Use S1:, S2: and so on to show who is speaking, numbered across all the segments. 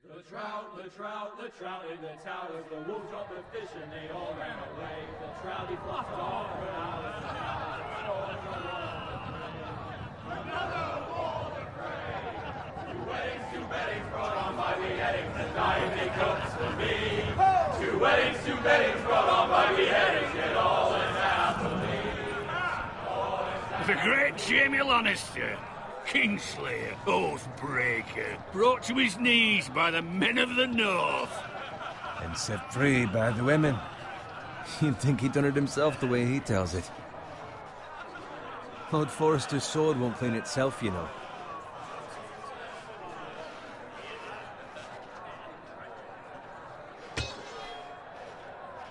S1: The trout in the towers, the wolf dropped the fish and they all ran away. The trout he flopped off for hours and hours. Another war to pray. Two weddings brought on by beheadings and dying they cooks for me. Two weddings brought on by beheadings, yet all is happily.
S2: The great Jamie Lannister, Kingslayer, Oathbreaker, brought to his knees by the men of the North.
S3: And set free by the women. You'd think he'd done it himself the way he tells it. Lord Forrester's sword won't clean itself, you know.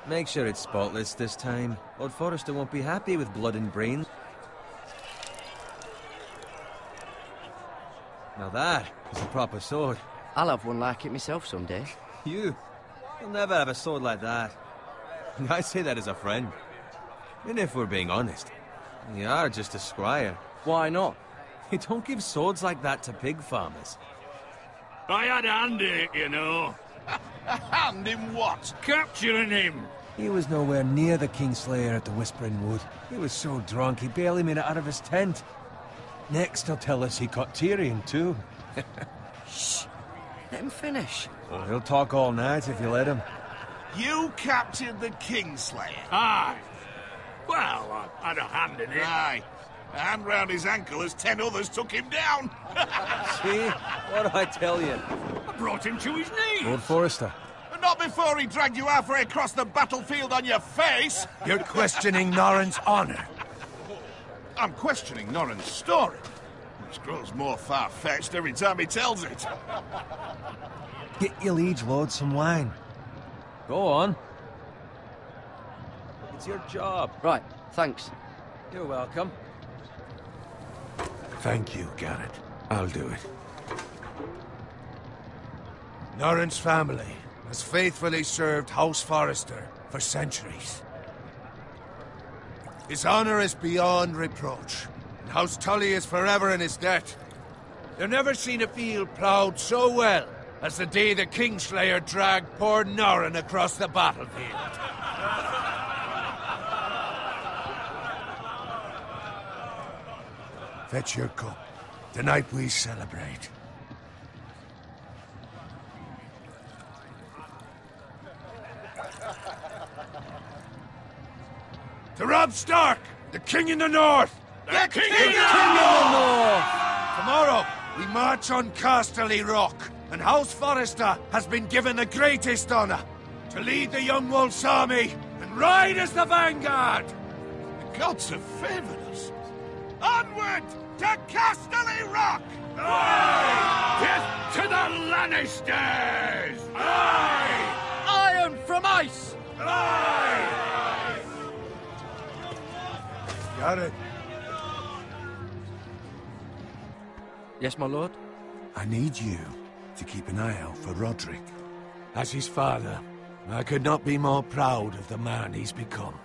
S3: Make sure it's spotless this time. Lord Forrester won't be happy with blood and brains. Now that is a proper sword.
S4: I'll have one like it myself someday.
S3: You'll never have a sword like that. I say that as a friend. And if we're being honest, you are just a squire.
S4: Why not?
S3: You don't give swords like that to pig farmers.
S2: I had a hand in it, you know.
S5: A hand in what?
S2: Capturing him.
S3: He was nowhere near the Kingslayer at the Whispering Wood. He was so drunk he barely made it out of his tent. Next he'll tell us he caught Tyrion too.
S4: Shh. Let him finish.
S3: Oh, he'll talk all night if you let him.
S5: You captured the Kingslayer?
S2: Aye. Well, I had a hand in it.
S5: Aye. A hand round his ankle as 10 others took him down.
S3: See? What do I tell you?
S2: I brought him to his knees.
S3: Lord Forrester.
S5: Not before he dragged you halfway across the battlefield on your face.
S3: You're questioning Norrin's honor.
S5: I'm questioning Norrin's story, which grows more far-fetched every time he tells it.
S3: Get your liege lord some wine. Go on. It's your job.
S4: Right, thanks.
S3: You're welcome.
S6: Thank you, Garrett. I'll do it. Norrin's family has faithfully served House Forrester for centuries. His honor is beyond reproach, and House Tully is forever in his debt. They've never seen a field ploughed so well as the day the Kingslayer dragged poor Norrin across the battlefield. Fetch your cup. Tonight we celebrate. To Robb Stark, the King in the North!
S5: The King in
S6: the North! Tomorrow, we march on Casterly Rock, and House Forrester has been given the greatest honor to lead the Young Wolf's army and ride as the vanguard!
S5: The gods have favored us. Onward to Casterly Rock!
S2: Aye! Death to the Lannisters! Aye!
S4: Iron from ice!
S2: Aye!
S6: Got it.
S4: Yes, my lord?
S6: I need you to keep an eye out for Roderick. As his father, I could not be more proud of the man he's become.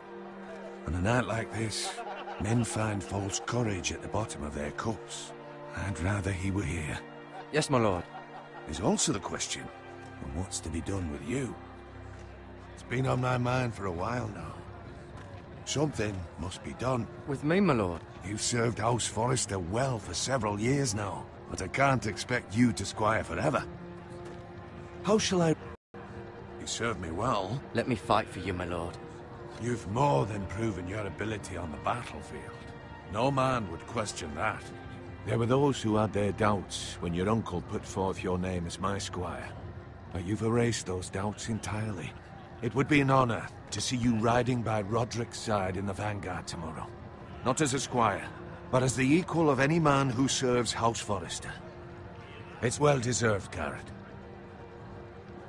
S6: On a night like this, men find false courage at the bottom of their cups. I'd rather he were here.
S4: Yes, my lord.
S6: There's also the question of what's to be done with you. It's been on my mind for a while now. Something must be done.
S4: With me, my lord?
S6: You've served House Forrester well for several years now, but I can't expect you to squire forever. How shall I... You served me well.
S4: Let me fight for you, my lord.
S6: You've more than proven your ability on the battlefield. No man would question that. There were those who had their doubts when your uncle put forth your name as my squire. But you've erased those doubts entirely. It would be an honor to see you riding by Roderick's side in the vanguard tomorrow. Not as a squire, but as the equal of any man who serves House Forrester. It's well deserved, Garrett.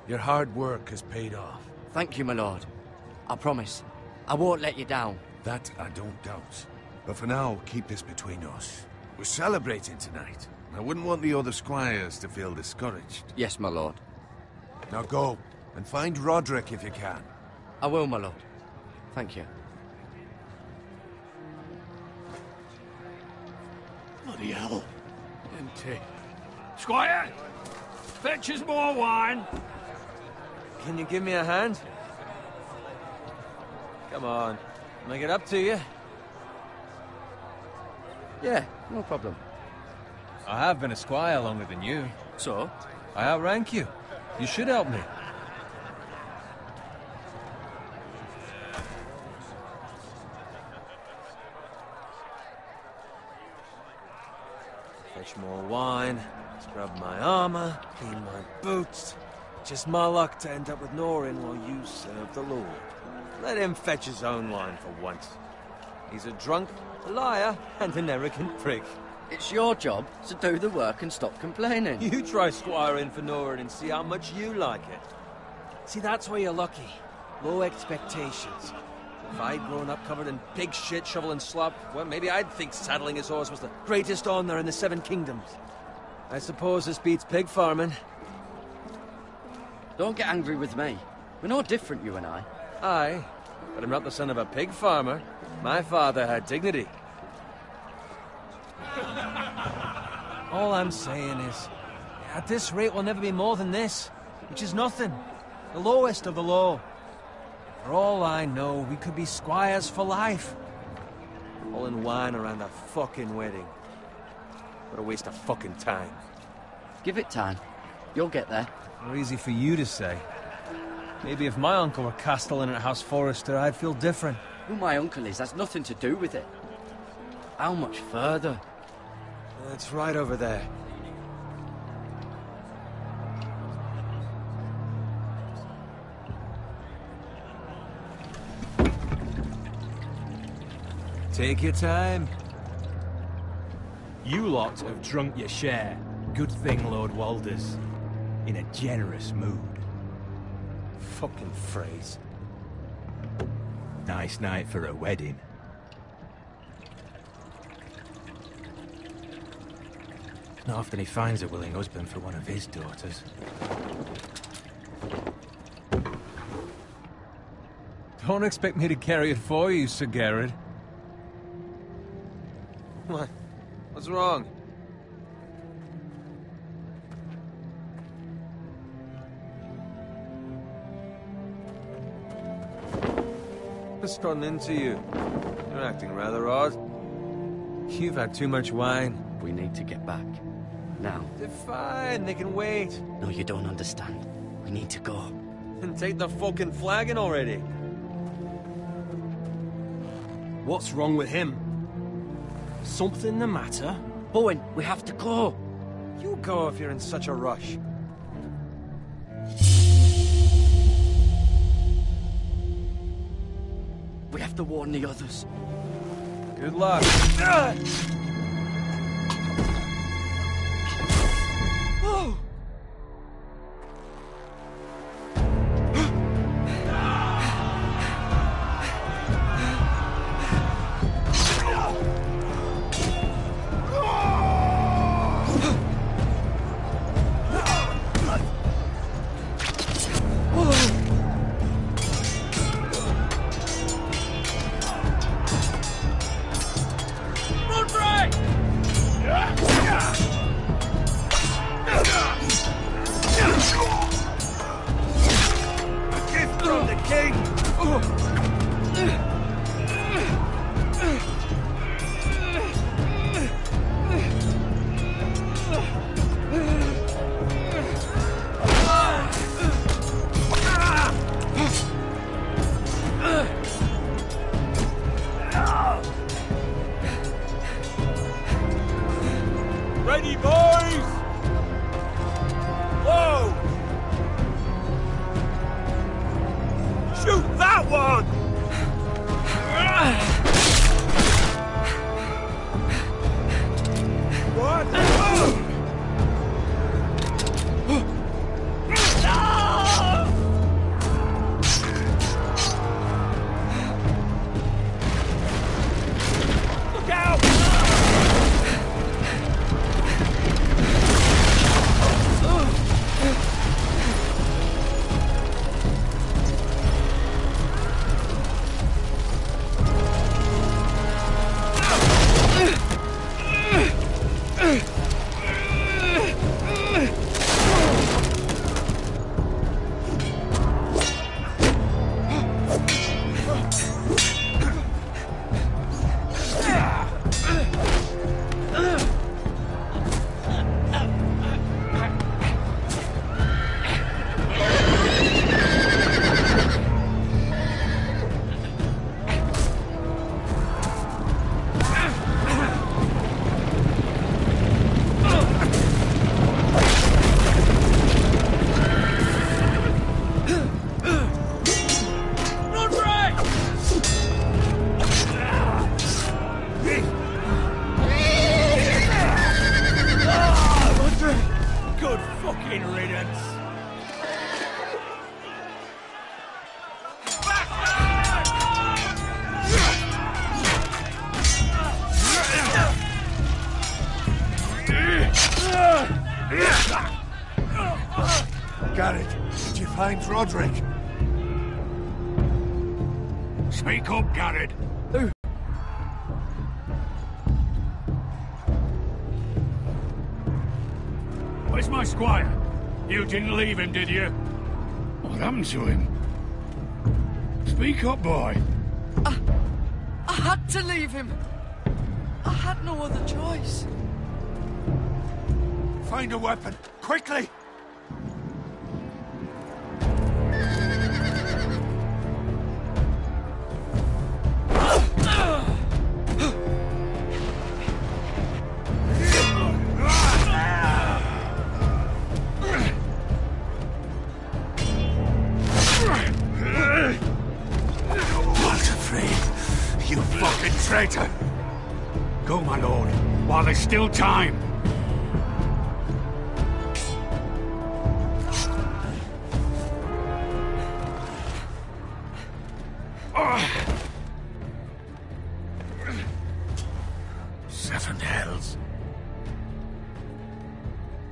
S6: Your hard work has paid off.
S4: Thank you, my lord. I promise. I won't let you down.
S6: That I don't doubt. But for now, keep this between us. We're celebrating tonight. I wouldn't want the other squires to feel discouraged.
S4: Yes, my lord.
S6: Now go, and find Roderick if you can.
S4: I will, my lord. Thank you.
S2: Bloody hell. Empty. Squire! Fetch us more wine.
S3: Can you give me a hand? Come on. Make it up to you.
S4: Yeah, no problem.
S3: I have been a squire longer than you.
S4: So?
S3: I outrank you. You should help me. Fetch more wine, scrub my armor, clean my boots. Just my luck to end up with Norin while you serve the Lord. Let him fetch his own wine for once. He's a drunk, a liar, and an arrogant prick.
S4: It's your job to do the work and stop complaining.
S3: You try squiring for Norin and see how much you like it. See, that's where you're lucky. Low expectations. If I'd grown up covered in pig shit, shovel and slop, well, maybe I'd think saddling his horse was the greatest honor in the Seven Kingdoms. I suppose this beats pig farming.
S4: Don't get angry with me. We're no different, you and I.
S3: Aye, but I'm not the son of a pig farmer. My father had dignity. All I'm saying is, at this rate we'll never be more than this, which is nothing. The lowest of the low. For all I know, we could be squires for life. All in wine around a fucking wedding. What a waste of fucking time.
S4: Give it time. You'll get there.
S3: More easy for you to say. Maybe if my uncle were castellan at House Forrester, I'd feel different.
S4: Who my uncle is has nothing to do with it. How much further?
S3: It's right over there. Take your time.
S7: You lot have drunk your share. Good thing, Lord Walder's in a generous mood.
S3: Fucking phrase.
S7: Nice night for a wedding. Not often he finds a willing husband for one of his daughters.
S3: Don't expect me to carry it for you, Sir Garrett. What? What's wrong? What's gotten into you? You're acting rather odd. You've had too much wine.
S4: We need to get back. Now.
S3: They're fine, they can wait.
S4: No, you don't understand. We need to go.
S3: And take the fucking flagon already.
S7: What's wrong with him? Something the matter?
S4: Bowen, we have to go.
S3: You go if you're in such a rush.
S4: We have to warn the others.
S3: Good luck. Oh.
S2: Ready, boys! Whoa! Shoot that one! What? Oh! Look out!
S6: Did you find Roderick?
S2: Speak up, Garrett.
S4: Who?
S2: Where's my squire? You didn't leave him, did you? What happened to him? Speak up, boy.
S4: I had to leave him. I had no other choice.
S6: Find a weapon, quickly!
S2: Traitor! Go, my lord, while there's still time.
S6: Seven hells.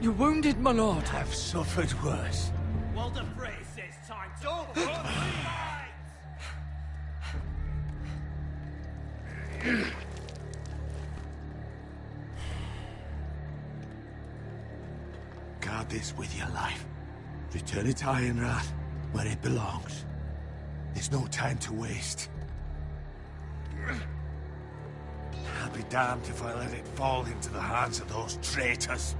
S4: You're wounded, my lord.
S6: I've suffered worse.
S1: Well, the phrase says time to
S6: Guard this with your life. Return it to Ironrath, where it belongs. There's no time to waste. I'll be damned if I let it fall into the hands of those traitors.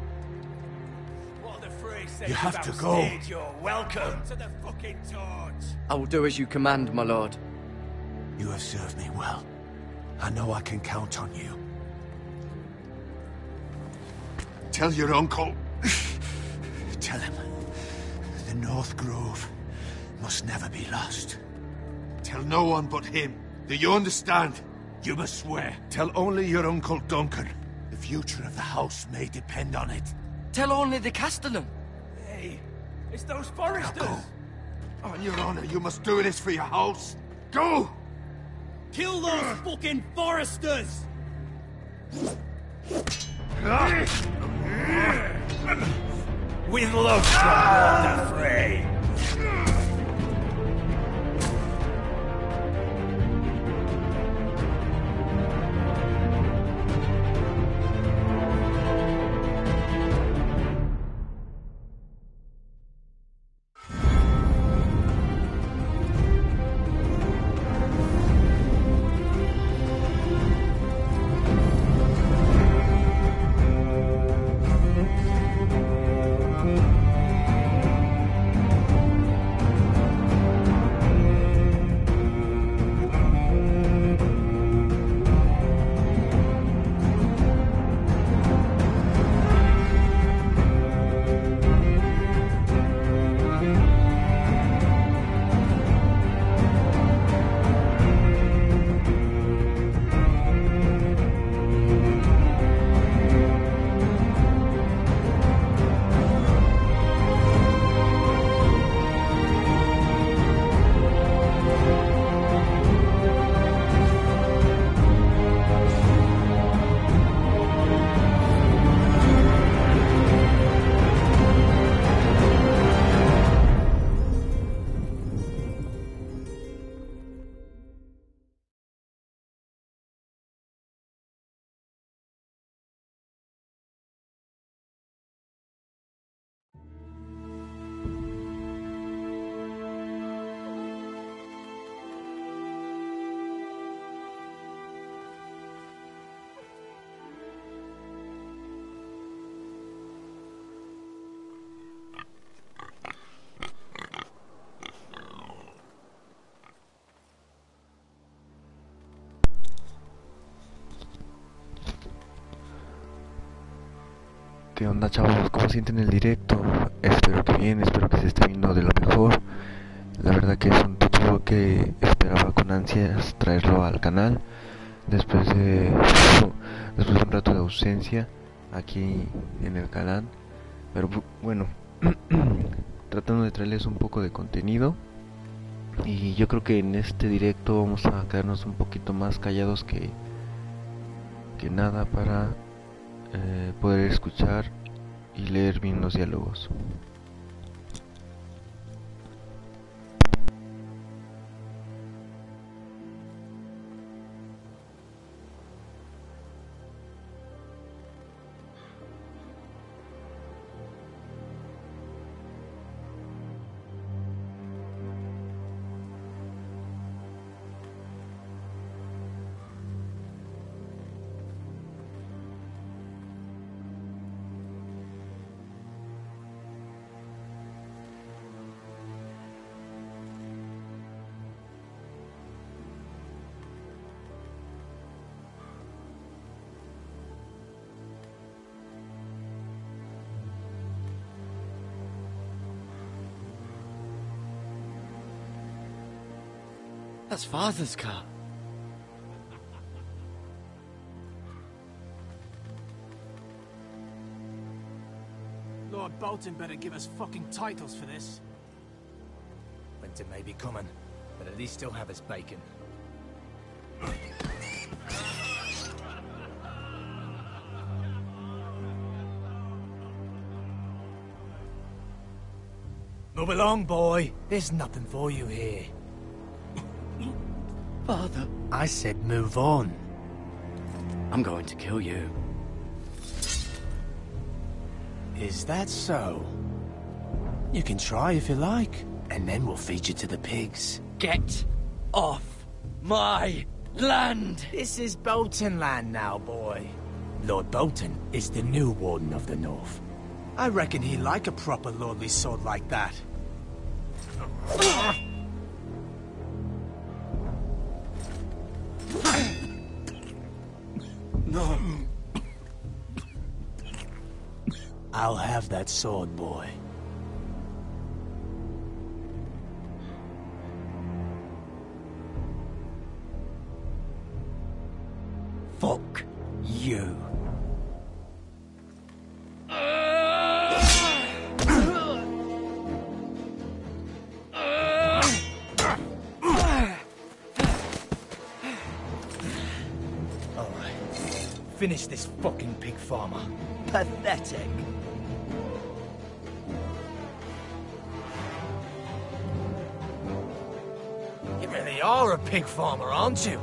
S1: What the phrase says
S6: You have
S1: about
S6: to go.
S1: stage, you're welcome to the fucking torch.
S4: I will do as you command, my lord.
S6: You have served me well. I know I can count on you. Tell your uncle. Tell him. The North Grove must never be lost. Tell no one but him. Do you understand? You must swear. Tell only your Uncle Duncan. The future of the house may depend on it.
S4: Tell only the Castellan.
S1: Hey, it's those
S6: Now
S1: foresters.
S6: go. On your honor, you must do this for your house. Go!
S1: Kill those fucking foresters. With love from the fray.
S8: ¿Qué onda, chavos? ¿Cómo sienten el directo? Espero que bien, espero que se esté viendo de lo mejor. La verdad que es un título que esperaba con ansias traerlo al canal después de un rato de ausencia aquí en el canal. Pero bueno, tratando de traerles un poco de contenido. Y yo creo que en este directo vamos a quedarnos un poquito más callados que nada para poder escuchar y leer bien los diálogos.
S9: That's Father's car.
S3: Lord Bolton better give us fucking titles for this.
S7: Winter may be coming, but at least he'll have his bacon. Move along, boy. There's nothing for you here.
S9: Father,
S7: I said move on.
S9: I'm going to kill you.
S7: Is that so? You can try if you like, and then we'll feed you to the pigs.
S9: Get off my land!
S7: This is Bolton land now, boy. Lord Bolton is the new Warden of the North. I reckon he'd like a proper lordly sword like that.
S9: No.
S7: I'll have that sword, boy.
S9: Fuck you.
S7: Finish this fucking pig farmer.
S9: Pathetic.
S7: You really are a pig farmer, aren't you?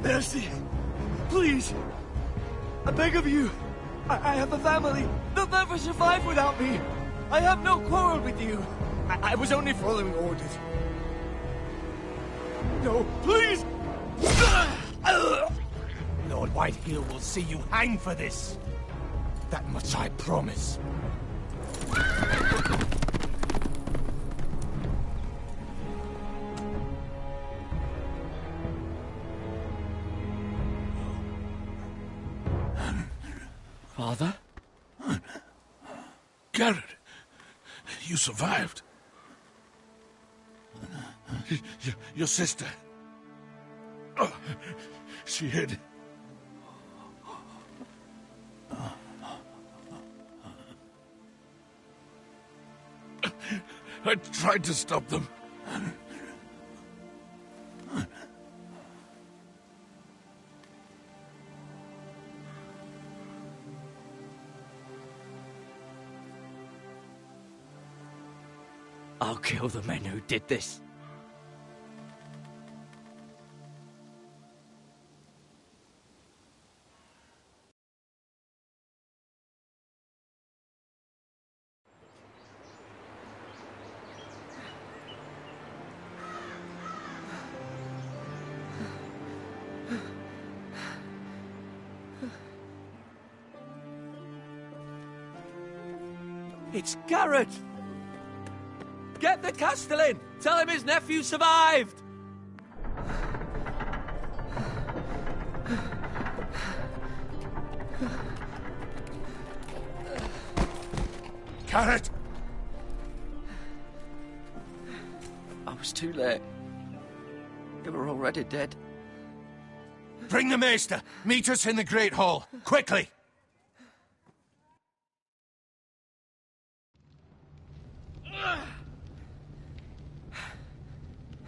S9: Mercy! Please! I beg of you! I have a family! They'll never survive without me! I have no quarrel with you! I was only following orders. No, please!
S7: Lord Whitehill will see you hang for this. That much I promise.
S9: Father?
S5: Garrett, you survived. Your sister. Oh, she hid. I tried to stop them.
S9: I'll kill the men who did this. It's Garrett! Get the Castellan! Tell him his nephew survived!
S5: Garrett!
S9: I was too late. They were already dead.
S5: Bring the maester! Meet us in the Great Hall! Quickly!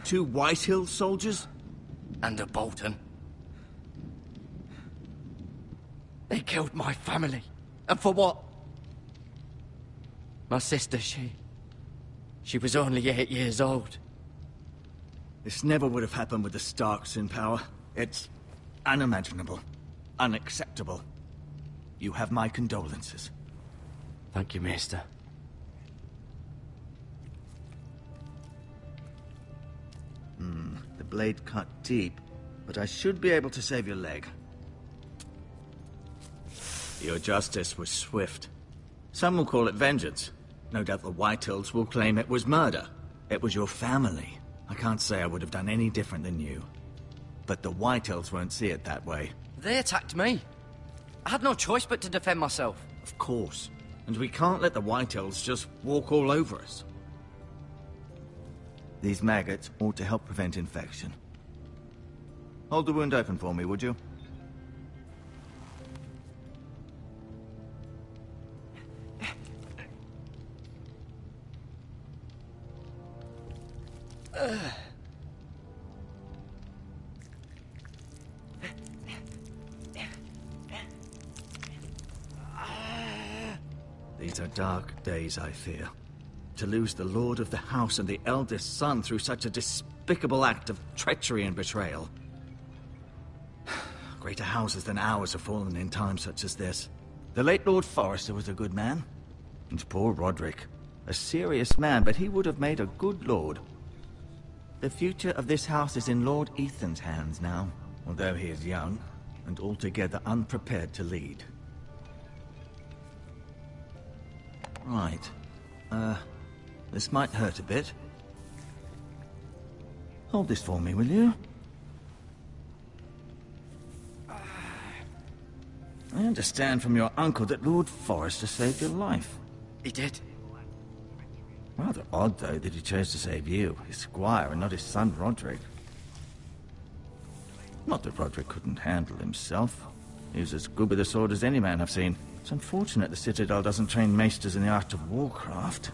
S9: Two Whitehill soldiers? And a Bolton. They killed my family. And for what? My sister, she was only 8 years old. This never would have happened with the Starks in power. It's unimaginable. Unacceptable. You have my condolences.
S10: Thank you, Maester.
S9: The blade cut deep, but I should be able to save your leg. Your justice was swift. Some will call it vengeance. No doubt the Whitehills will claim it was murder. It was your family. I can't say I would have done any different than you. But the Whitehills won't see it that way.
S10: They attacked me. I had no choice but to defend myself.
S9: Of course. And we can't let the Whitehills just walk all over us. These maggots ought to help prevent infection. Hold the wound open for me, would you? These are dark days, I fear. To lose the lord of the house and the eldest son through such a despicable act of treachery and betrayal. Greater houses than ours have fallen in times such as this. The late Lord Forrester was a good man. And poor Roderick. A serious man, but he would have made a good lord. The future of this house is in Lord Ethan's hands now, although he is young and altogether unprepared to lead. Right. This might hurt a bit. Hold this for me, will you? I understand from your uncle that Lord Forrester saved your life.
S10: He did.
S9: Rather odd, though, that he chose to save you, his squire, and not his son Roderick. Not that Roderick couldn't handle himself. He was as good with a sword as any man I've seen. It's unfortunate the Citadel doesn't train maesters in the art of warcraft.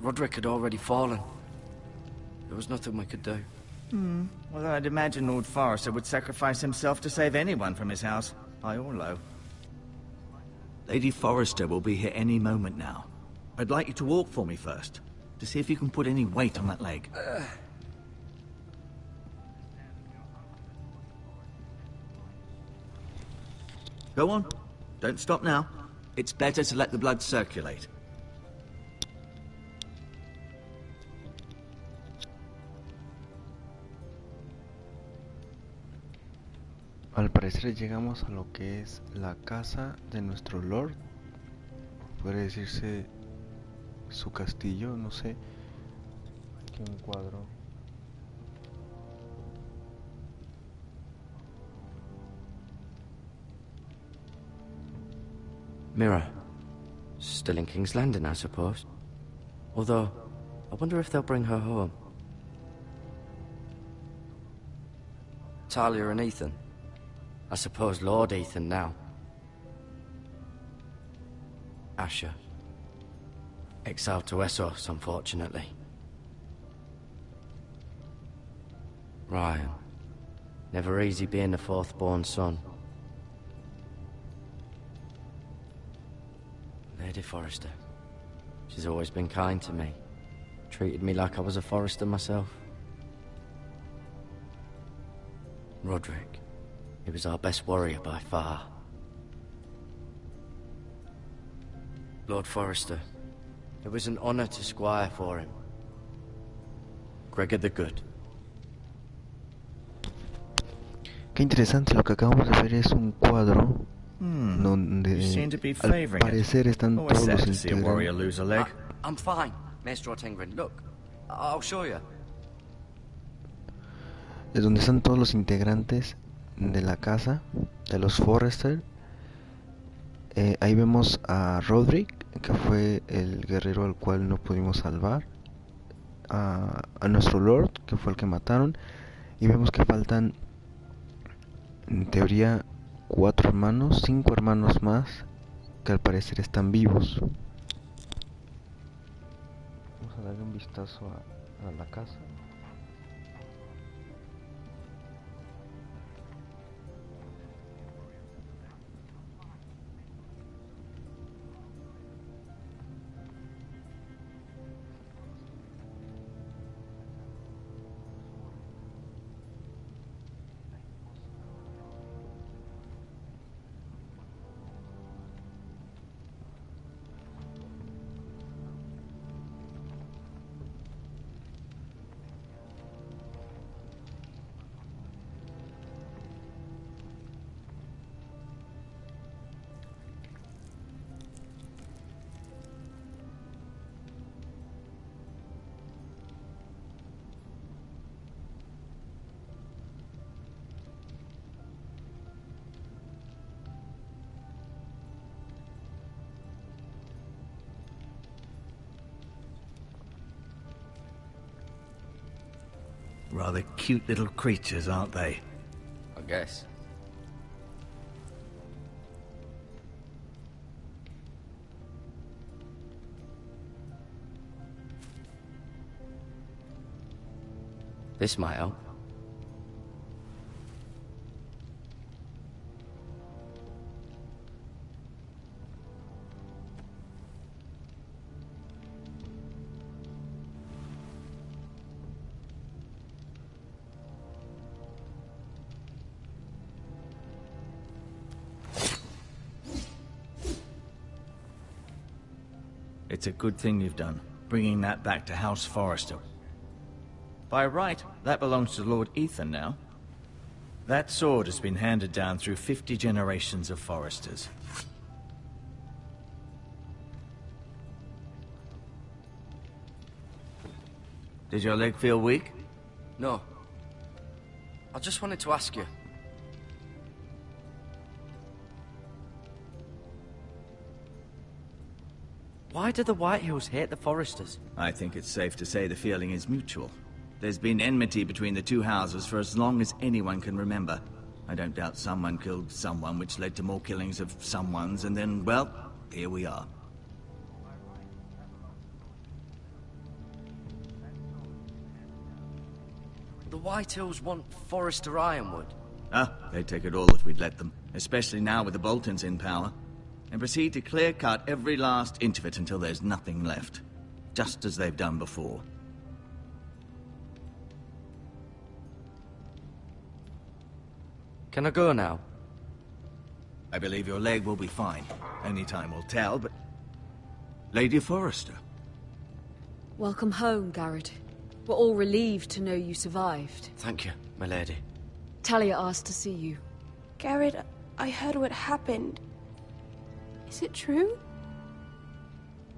S10: Roderick had already fallen. There was nothing we could do.
S9: Well, I'd imagine Lord Forrester would sacrifice himself to save anyone from his house, high or low. Lady Forrester will be here any moment now. I'd like you to walk for me first, to see if you can put any weight on that leg. Go on. Don't stop now. It's better to let the blood circulate.
S8: Al parecer llegamos a lo que es la casa de nuestro Lord. Podría decirse su castillo, no sé. Aquí un cuadro.
S10: Mirror. Still in King's Landing, I suppose. Although, I wonder if they'll bring her home. Talia and Ethan. I suppose Lord Ethan now. Asher. Exiled to Essos, unfortunately. Ryan. Never easy being the fourth-born son. Lady Forrester. She's always been kind to me. Treated me like I was a Forrester myself. Roderick. He was our best warrior by far. Lord Forrester. It was an honor to squire for him. Gregor the Good.
S8: Qué interesante, lo que acabamos de ver es un cuadro donde al parecer están todos los integrantes.
S10: I'm fine, Maester Ortengren. Look, I'll show you.
S8: Es donde están todos los integrantes de la casa de los Forrester. Ahí vemos a Roderick, que fue el guerrero al cual no pudimos salvar, a nuestro Lord, que fue el que mataron, y vemos que faltan en teoría 4 hermanos, 5 hermanos más que al parecer están vivos. Vamos a darle un vistazo a la casa.
S9: Rather cute little creatures, aren't they?
S10: I guess. This might help.
S9: It's a good thing you've done, bringing that back to House Forrester. By right, that belongs to Lord Ethan now. That sword has been handed down through 50 generations of Forresters. Did your leg feel weak?
S10: No. I just wanted to ask you. Why do the Whitehills hate the Forresters?
S9: I think it's safe to say the feeling is mutual. There's been enmity between the two houses for as long as anyone can remember. I don't doubt someone killed someone, which led to more killings of someones, and then, well, here we are.
S10: The Whitehills want Forrester Ironwood.
S9: They'd take it all if we'd let them, especially now with the Boltons in power, and proceed to clear-cut every last inch of it until there's nothing left, just as they've done before.
S10: Can I go now?
S9: I believe your leg will be fine. Only time will tell, but... Lady Forrester.
S11: Welcome home, Garrett. We're all relieved to know you survived.
S10: Thank you, my lady.
S11: Talia asked to see you.
S12: Garrett, I heard what happened. Is it true?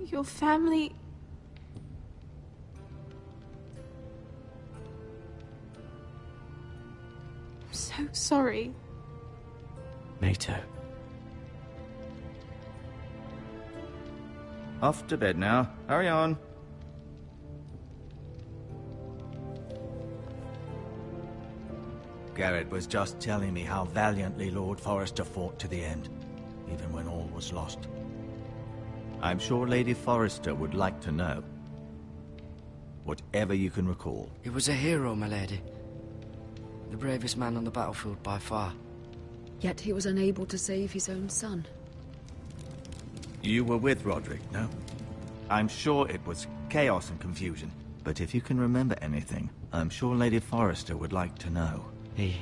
S12: Your family... I'm so sorry.
S10: Me too.
S9: Off to bed now. Hurry on. Garrett was just telling me how valiantly Lord Forrester fought to the end, even when all was lost. I'm sure Lady Forrester would like to know. Whatever you can recall.
S10: He was a hero, my lady. The bravest man on the battlefield by far.
S11: Yet he was unable to save his own son.
S9: You were with Roderick, no? I'm sure it was chaos and confusion. But if you can remember anything, I'm sure Lady Forrester would like to know.
S10: He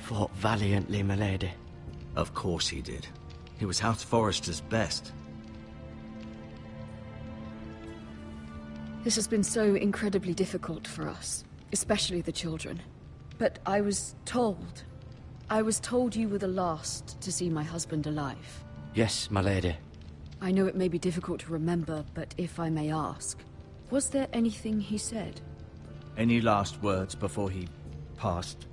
S10: fought valiantly, my lady.
S9: Of course he did. He was House Forrester's best.
S11: This has been so incredibly difficult for us, especially the children. But I was told you were the last to see my husband alive.
S10: Yes, my lady.
S11: I know it may be difficult to remember, but if I may ask, was there anything he said?
S9: Any last words before he passed?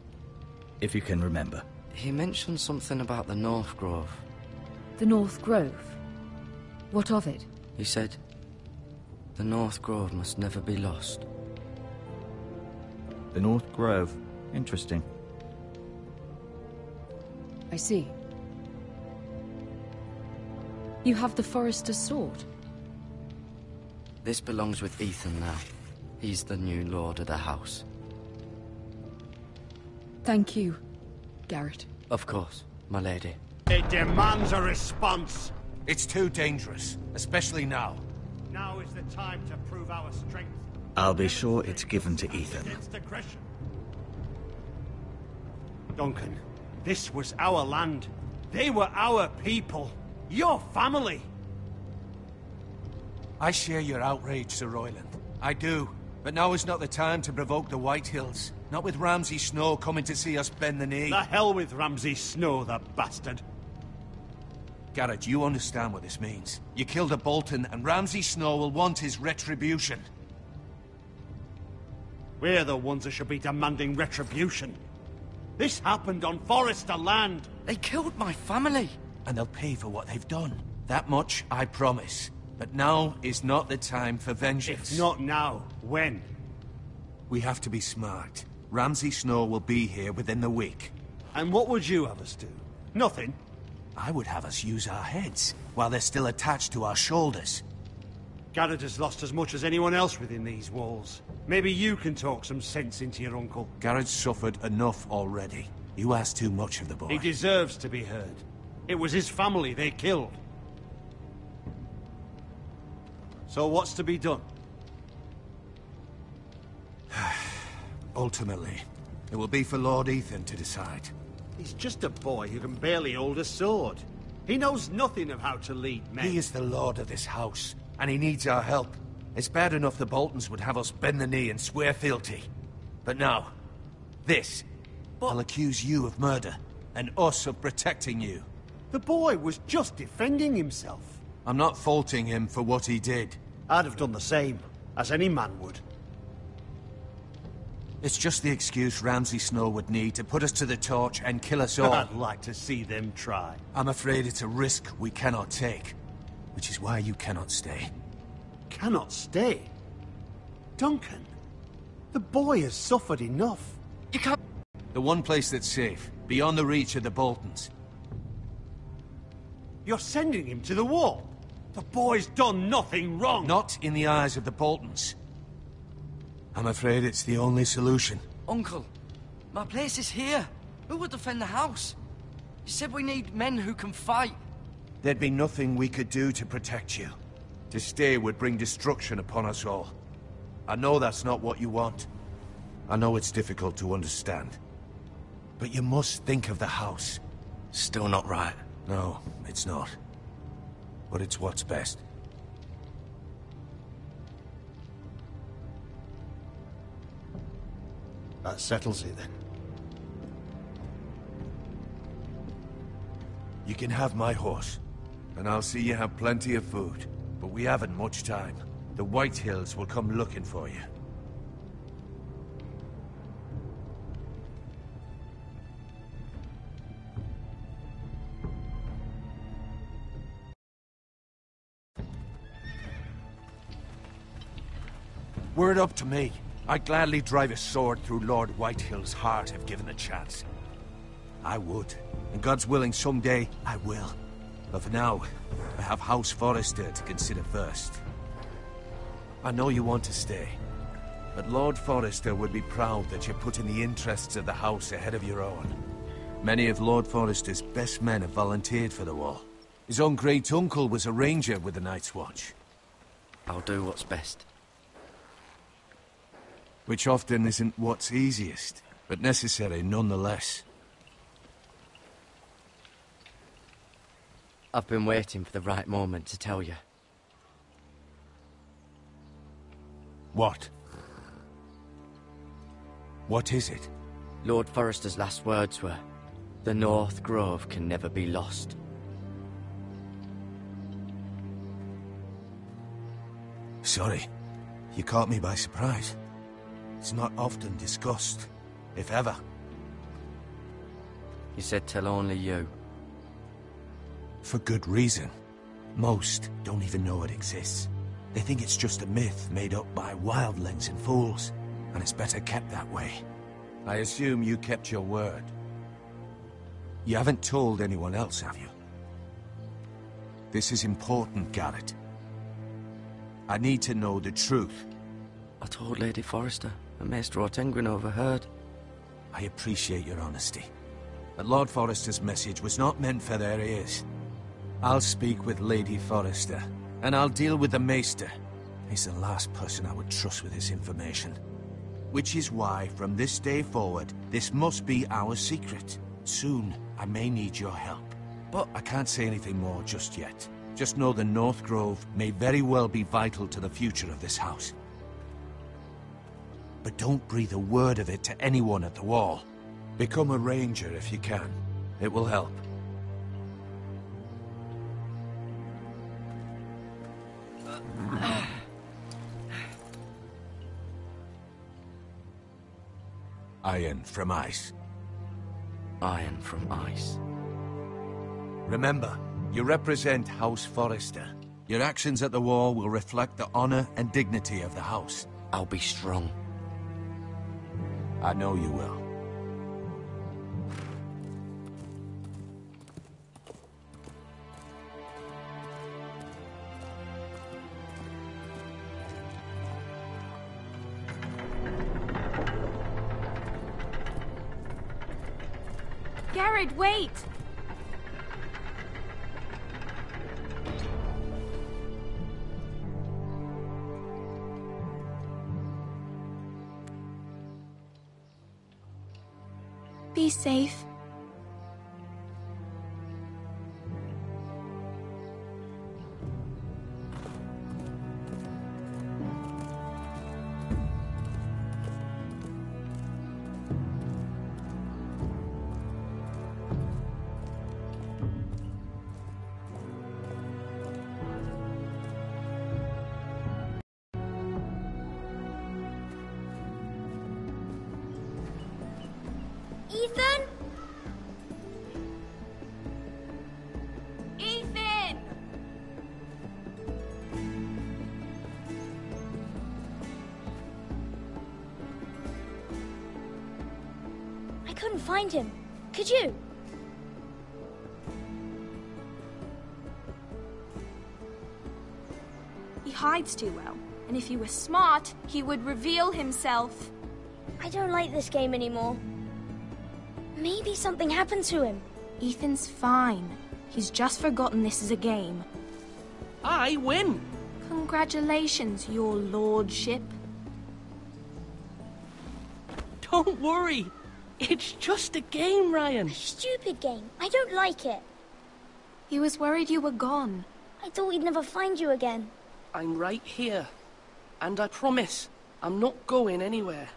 S9: If you can remember.
S10: He mentioned something about the North Grove.
S11: The North Grove? What of it?
S10: He said, the North Grove must never be lost.
S9: The North Grove. Interesting.
S11: I see. You have the Forrester's sword?
S10: This belongs with Ethan now. He's the new lord of the house.
S11: Thank you, Garrett.
S10: Of course, my lady.
S2: It demands a response.
S6: It's too dangerous, especially now.
S2: Now is the time to prove our strength.
S9: I'll be sure it's given to Ethan.
S2: Against aggression. Duncan, this was our land. They were our people. Your family.
S6: I share your outrage, Sir Royland. I do. But now is not the time to provoke the Whitehills. Not with Ramsay Snow coming to see us bend the knee.
S2: The hell with Ramsay Snow, the bastard.
S6: Garrett, you understand what this means. You killed a Bolton, and Ramsay Snow will want his retribution.
S2: We're the ones that should be demanding retribution. This happened on Forrester land.
S10: They killed my family.
S6: And they'll pay for what they've done. That much, I promise. But now is not the time for vengeance.
S2: If not now, when?
S6: We have to be smart. Ramsay Snow will be here within the week.
S13: And what would you have us do? Nothing?
S6: I would have us use our heads, while they're still attached to our shoulders.
S13: Garrett has lost as much as anyone else within these walls. Maybe you can talk some sense into your uncle.
S6: Garrett's suffered enough already. You ask too much of the boy.
S13: He deserves to be heard. It was his family they killed. So what's to be done?
S6: Ultimately, it will be for Lord Ethan to decide.
S13: He's just a boy who can barely hold a sword. He knows nothing of how to lead men.
S6: He is the lord of this house, and he needs our help. It's bad enough the Boltons would have us bend the knee and swear fealty. But now, this. I'll accuse you of murder, and us of protecting you.
S13: The boy was just defending himself.
S6: I'm not faulting him for what he did.
S13: I'd have done the same, as any man would.
S6: It's just the excuse Ramsay Snow would need to put us to the torch and kill us all.
S13: I'd like to see them try.
S6: I'm afraid it's a risk we cannot take, which is why you cannot stay.
S13: Cannot stay? Duncan, the boy has suffered enough.
S6: You can't... The one place that's safe, beyond the reach of the Boltons.
S13: You're sending him to the wall? The boy's done nothing wrong!
S6: Not in the eyes of the Boltons. I'm afraid it's the only solution.
S4: Uncle, my place is here. Who will defend the house? You said we need men who can fight.
S6: There'd be nothing we could do to protect you. To stay would bring destruction upon us all. I know that's not what you want. I know it's difficult to understand. But you must think of the house.
S10: Still not right.
S6: No, it's not. But it's what's best.
S13: That settles it, then.
S6: You can have my horse, and I'll see you have plenty of food. But we haven't much time. The White Hills will come looking for you. Were it up to me, I'd gladly drive a sword through Lord Whitehill's heart if given the chance. I would. And God's willing, someday, I will. But for now, I have House Forrester to consider first. I know you want to stay. But Lord Forrester would be proud that you're putting the interests of the house ahead of your own. Many of Lord Forrester's best men have volunteered for the war. His own great-uncle was a ranger with the Night's Watch.
S10: I'll do what's best.
S6: Which often isn't what's easiest, but necessary nonetheless.
S10: I've been waiting for the right moment to tell you.
S6: What? What is it?
S10: Lord Forrester's last words were, "The North Grove can never be lost."
S6: Sorry. You caught me by surprise. It's not often discussed, if ever.
S10: He said tell only you.
S6: For good reason. Most don't even know it exists. They think it's just a myth made up by wildlings and fools, and it's better kept that way. I assume you kept your word. You haven't told anyone else, have you? This is important, Garrett. I need to know the truth.
S10: I told Lady Forrester, and Maester Ortengrin overheard.
S6: I appreciate your honesty. But Lord Forrester's message was not meant for their ears. I'll speak with Lady Forrester, and I'll deal with the Maester. He's the last person I would trust with this information. Which is why, from this day forward, this must be our secret. Soon, I may need your help. But I can't say anything more just yet. Just know the North Grove may very well be vital to the future of this house. But don't breathe a word of it to anyone at the wall. Become a ranger if you can. It will help. Iron from ice.
S10: Iron from ice.
S6: Remember, you represent House Forrester. Your actions at the war will reflect the honor and dignity of the house.
S10: I'll be strong.
S6: I know you will.
S12: Garrett, wait! Be safe.
S14: Ethan?
S12: Ethan!
S14: I couldn't find him. Could you?
S12: He hides too well, and if he were smart, he would reveal himself.
S14: I don't like this game anymore. Maybe something happened to him.
S12: Ethan's fine. He's just forgotten this is a game.
S15: I win!
S12: Congratulations, your lordship.
S15: Don't worry. It's just a game, Ryan.
S14: A stupid game. I don't like it.
S12: He was worried you were gone.
S14: I thought we'd never find you again.
S15: I'm right here. And I promise, I'm not going anywhere.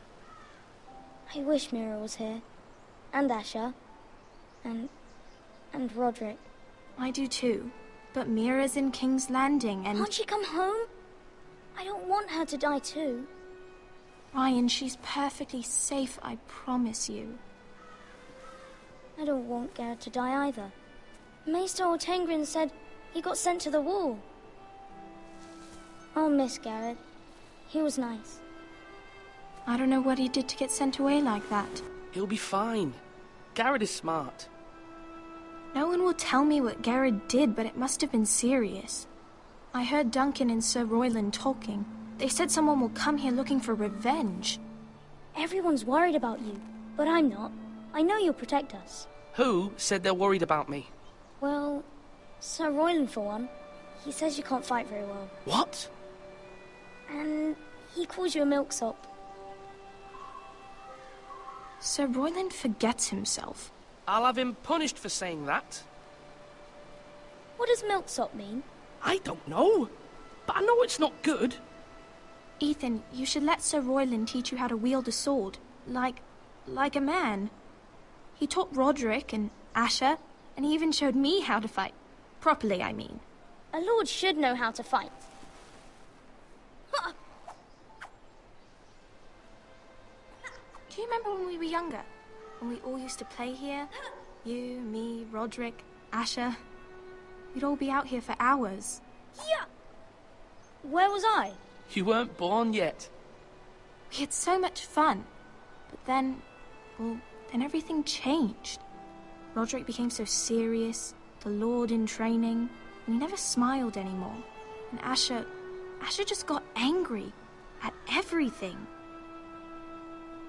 S14: I wish Mira was here. And Asher. And Roderick.
S12: I do too. But Mira's in King's Landing and...
S14: Can't she come home? I don't want her to die too.
S12: Ryan, she's perfectly safe, I promise you.
S14: I don't want Garrett to die either. Maester Ortengrin said he got sent to the wall. I'll miss Garrett. He was nice.
S12: I don't know what he did to get sent away like that.
S15: He'll be fine. Garrett is smart.
S12: No one will tell me what Garrett did, but it must have been serious. I heard Duncan and Sir Royland talking. They said someone will come here looking for revenge.
S14: Everyone's worried about you, but I'm not. I know you'll protect us.
S15: Who said they're worried about me?
S14: Well, Sir Royland for one. He says you can't fight very well.
S15: What?
S14: And he calls you a milksop.
S12: Sir Royland forgets himself.
S15: I'll have him punished for saying that.
S14: What does milksop mean?
S15: I don't know, but I know it's not good.
S12: Ethan, you should let Sir Royland teach you how to wield a sword. Like a man. He taught Roderick and Asher, and he even showed me how to fight. Properly, I mean.
S14: A lord should know how to fight.
S12: Do you remember when we were younger? When we all used to play here? You, me, Roderick, Asher. We'd all be out here for hours.
S14: Yeah. Where was I?
S15: You weren't born yet.
S12: We had so much fun. But then, well, then everything changed. Roderick became so serious, the Lord in training, and he never smiled anymore. And Asher just got angry at everything.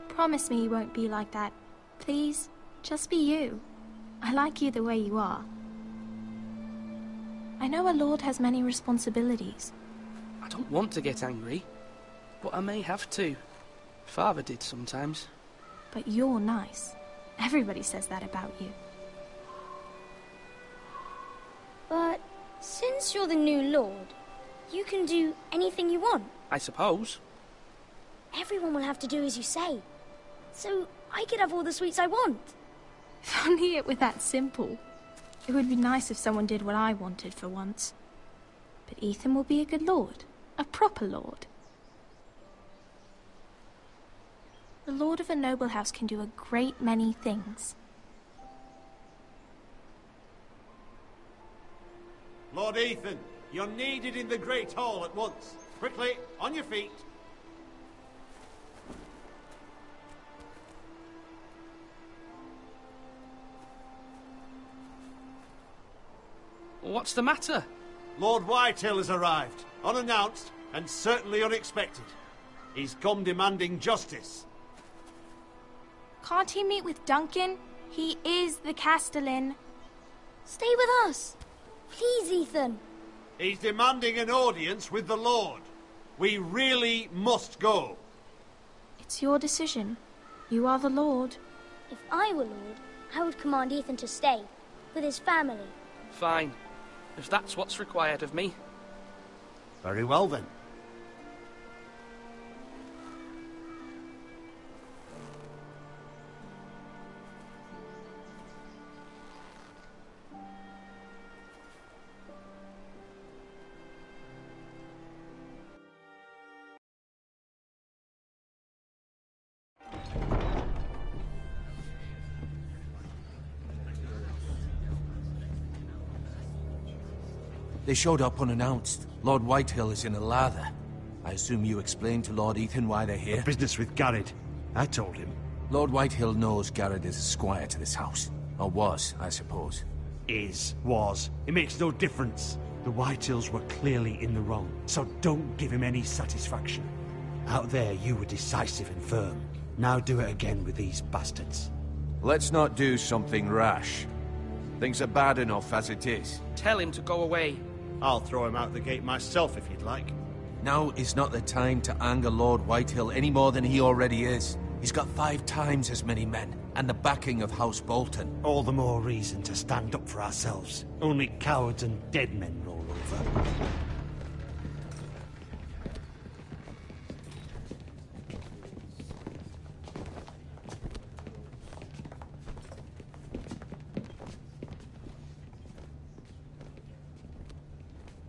S12: Promise me you won't be like that. Please, just be you. I like you the way you are. I know a lord has many responsibilities.
S15: I don't want to get angry, but I may have to. Father did sometimes.
S12: But you're nice. Everybody says that about you.
S14: But since you're the new lord, you can do anything you want.
S15: I suppose.
S14: Everyone will have to do as you say. So I could have all the sweets I want.
S12: If only it were that simple. It would be nice if someone did what I wanted for once. But Ethan will be a good lord. A proper lord. The lord of a noble house can do a great many things.
S13: Lord Ethan, you're needed in the Great Hall at once. Quickly, on your feet.
S15: What's the matter?
S13: Lord Whitehill has arrived, unannounced and certainly unexpected. He's come demanding justice.
S12: Can't he meet with Duncan? He is the Castellan.
S14: Stay with us. Please, Ethan.
S13: He's demanding an audience with the Lord. We really must go.
S12: It's your decision. You are the Lord.
S14: If I were Lord, I would command Ethan to stay, with his family.
S15: Fine. If that's what's required of me.
S13: Very well, then.
S3: They showed up unannounced. Lord Whitehill is in a lather. I assume you explained to Lord Ethan why they're here?
S13: Business with Garrett. I told him.
S3: Lord Whitehill knows Garrett is a squire to this house. Or was, I suppose.
S13: Was. It makes no difference. The Whitehills were clearly in the wrong, so don't give him any satisfaction. Out there, you were decisive and firm. Now do it again with these bastards.
S6: Let's not do something rash. Things are bad enough as it is.
S15: Tell him to go away.
S13: I'll throw him out the gate myself if you'd like.
S3: Now is not the time to anger Lord Whitehill any more than he already is. He's got 5 times as many men, and the backing of House Bolton.
S13: All the more reason to stand up for ourselves. Only cowards and dead men roll over.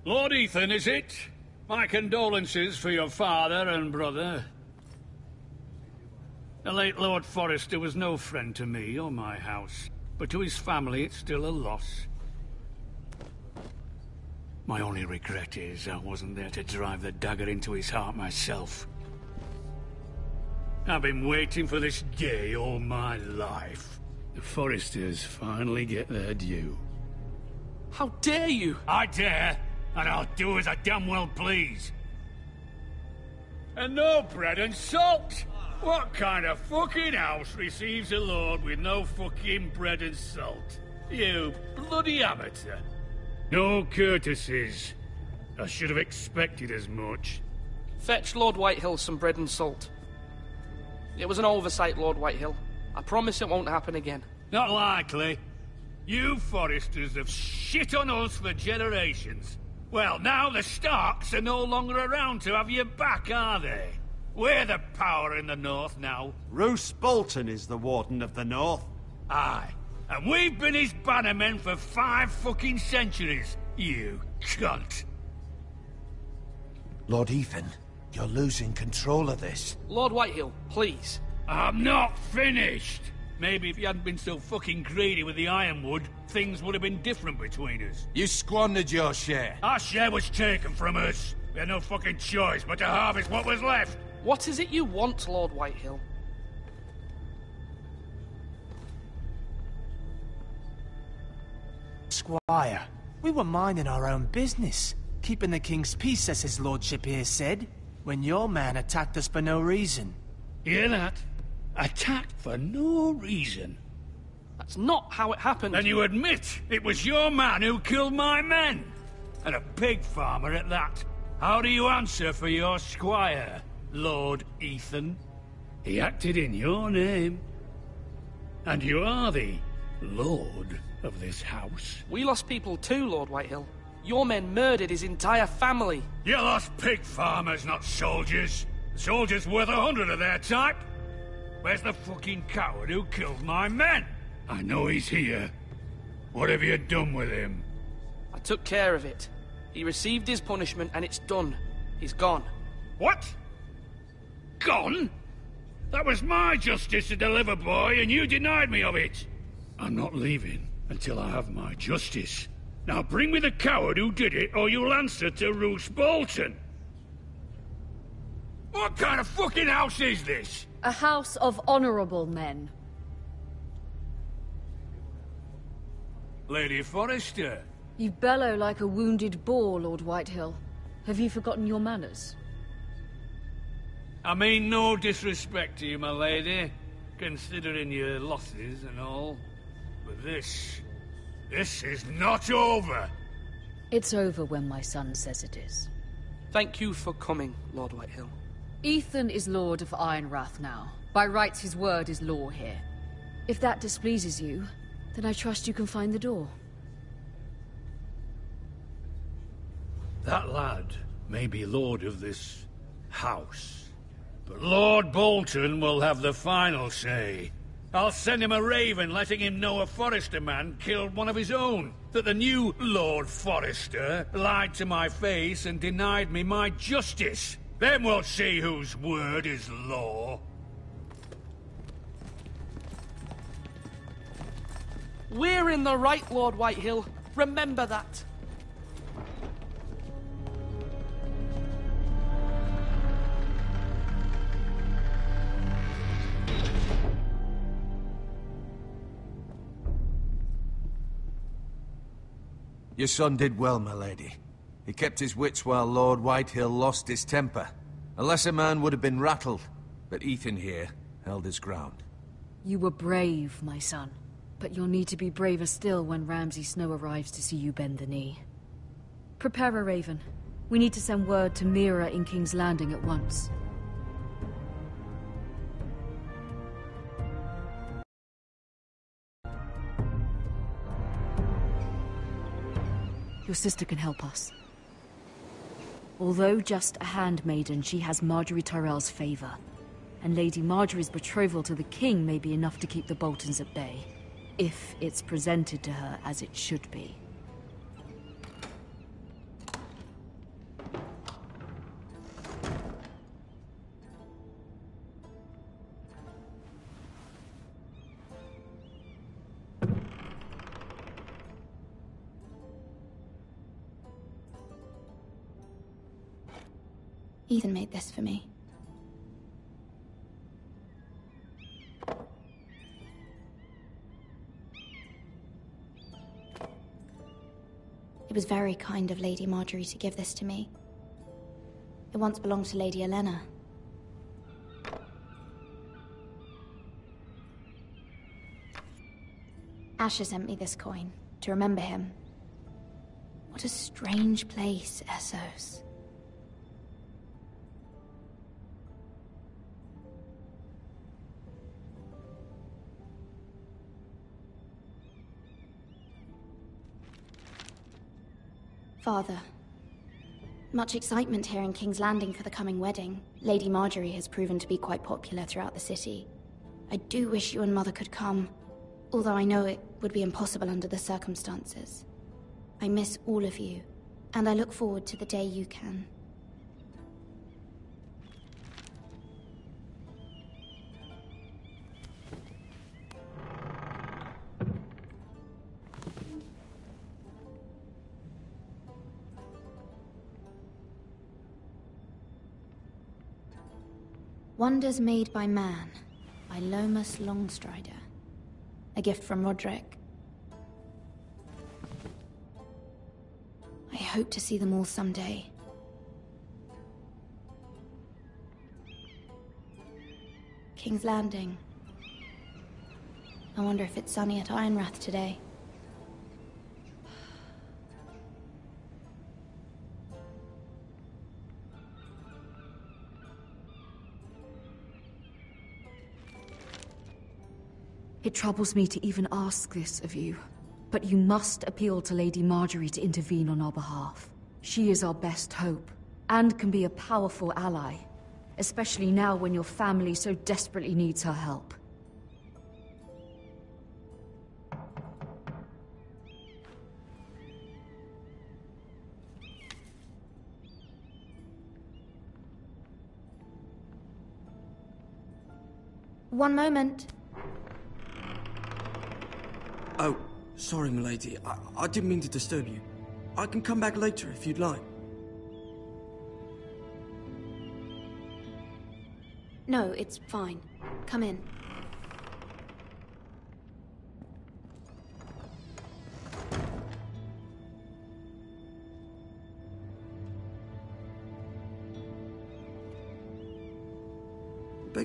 S2: Lord Ethan, is it? My condolences for your father and brother. The late Lord Forrester was no friend to me or my house, but to his family it's still a loss. My only regret is I wasn't there to drive the dagger into his heart myself. I've been waiting for this day all my life. The Forresters finally get their due.
S15: How dare you?
S2: I dare, and I'll do as I damn well please. And no bread and salt! What kind of fucking house receives a lord with no fucking bread and salt? You bloody amateur. No courtesies. I should have expected as much.
S15: Fetch Lord Whitehill some bread and salt. It was an oversight, Lord Whitehill. I promise it won't happen again.
S2: Not likely. You Forresters have shit on us for generations. Well, now the Starks are no longer around to have your back, are they? We're the power in the north now.
S13: Roose Bolton is the Warden of the North.
S2: Aye. And we've been his bannermen for 5 fucking centuries, you cunt.
S3: Lord Ethan, you're losing control of this.
S15: Lord Whitehill, please.
S2: I'm not finished. Maybe if you hadn't been so fucking greedy with the ironwood, things would have been different between us.
S3: You squandered your share.
S2: Our share was taken from us. We had no fucking choice but to harvest what was left.
S15: What is it you want, Lord Whitehill?
S7: Squire, we were minding our own business, keeping the king's peace, as his lordship here said, when your man attacked us for no reason.
S2: Hear that? Attacked for no reason.
S15: That's not how it happened.
S2: And you admit it was your man who killed my men? And a pig farmer at that. How do you answer for your squire, Lord Ethan? He acted in your name. And you are the lord of this house.
S15: We lost people too, Lord Whitehill. Your men murdered his entire family.
S2: You lost pig farmers, not soldiers. The soldiers worth 100 of their type. Where's the fucking coward who killed my men? I know he's here. What have you done with him?
S15: I took care of it. He received his punishment and it's done. He's gone.
S2: What? Gone? That was my justice to deliver, boy, and you denied me of it. I'm not leaving until I have my justice. Now bring me the coward who did it, or you'll answer to Roose Bolton. What kind of fucking house is this?
S11: A house of honorable men.
S2: Lady Forrester,
S11: You bellow like a wounded boar, Lord Whitehill. Have you forgotten your manners?
S2: I mean no disrespect to you, my lady, considering your losses and all. But this is not over.
S11: It's over when my son says it is.
S15: Thank you for coming, Lord Whitehill.
S11: Ethan is Lord of Ironrath now. By rights, his word is law here. If that displeases you, then I trust you can find the door.
S2: That lad may be lord of this house, but Lord Bolton will have the final say. I'll send him a raven letting him know a Forrester man killed one of his own, that the new Lord Forrester lied to my face and denied me my justice. Then we'll see whose word is law.
S15: We're in the right, Lord Whitehill. Remember that.
S6: Your son did well, my lady. He kept his wits while Lord Whitehill lost his temper. A lesser man would have been rattled, but Ethan here held his ground.
S11: You were brave, my son. But you'll need to be braver still when Ramsay Snow arrives to see you bend the knee. Prepare a raven. We need to send word to Mira in King's Landing at once. Your sister can help us. Although just a handmaiden, she has Marjorie Tyrell's favor. And Lady Marjorie's betrothal to the king may be enough to keep the Boltons at bay. If it's presented to her as it should be.
S16: Ethan made this for me. It was very kind of Lady Marjorie to give this to me. It once belonged to Lady Elena. Asher sent me this coin to remember him. What a strange place, Essos. Father, much excitement here in King's Landing for the coming wedding. Lady Marjorie has proven to be quite popular throughout the city. I do wish you and Mother could come, although I know it would be impossible under the circumstances. I miss all of you, and I look forward to the day you can. Wonders Made by Man, by Lomas Longstrider. A gift from Roderick. I hope to see them all someday. King's Landing. I wonder if it's sunny at Ironrath today.
S11: It troubles me to even ask this of you, but you must appeal to Lady Marjorie to intervene on our behalf. She is our best hope, and can be a powerful ally, especially now when your family so desperately needs her help.
S16: One moment.
S17: Oh, sorry, milady. I didn't mean to disturb you. I can come back later if you'd like.
S16: No, it's fine. Come in.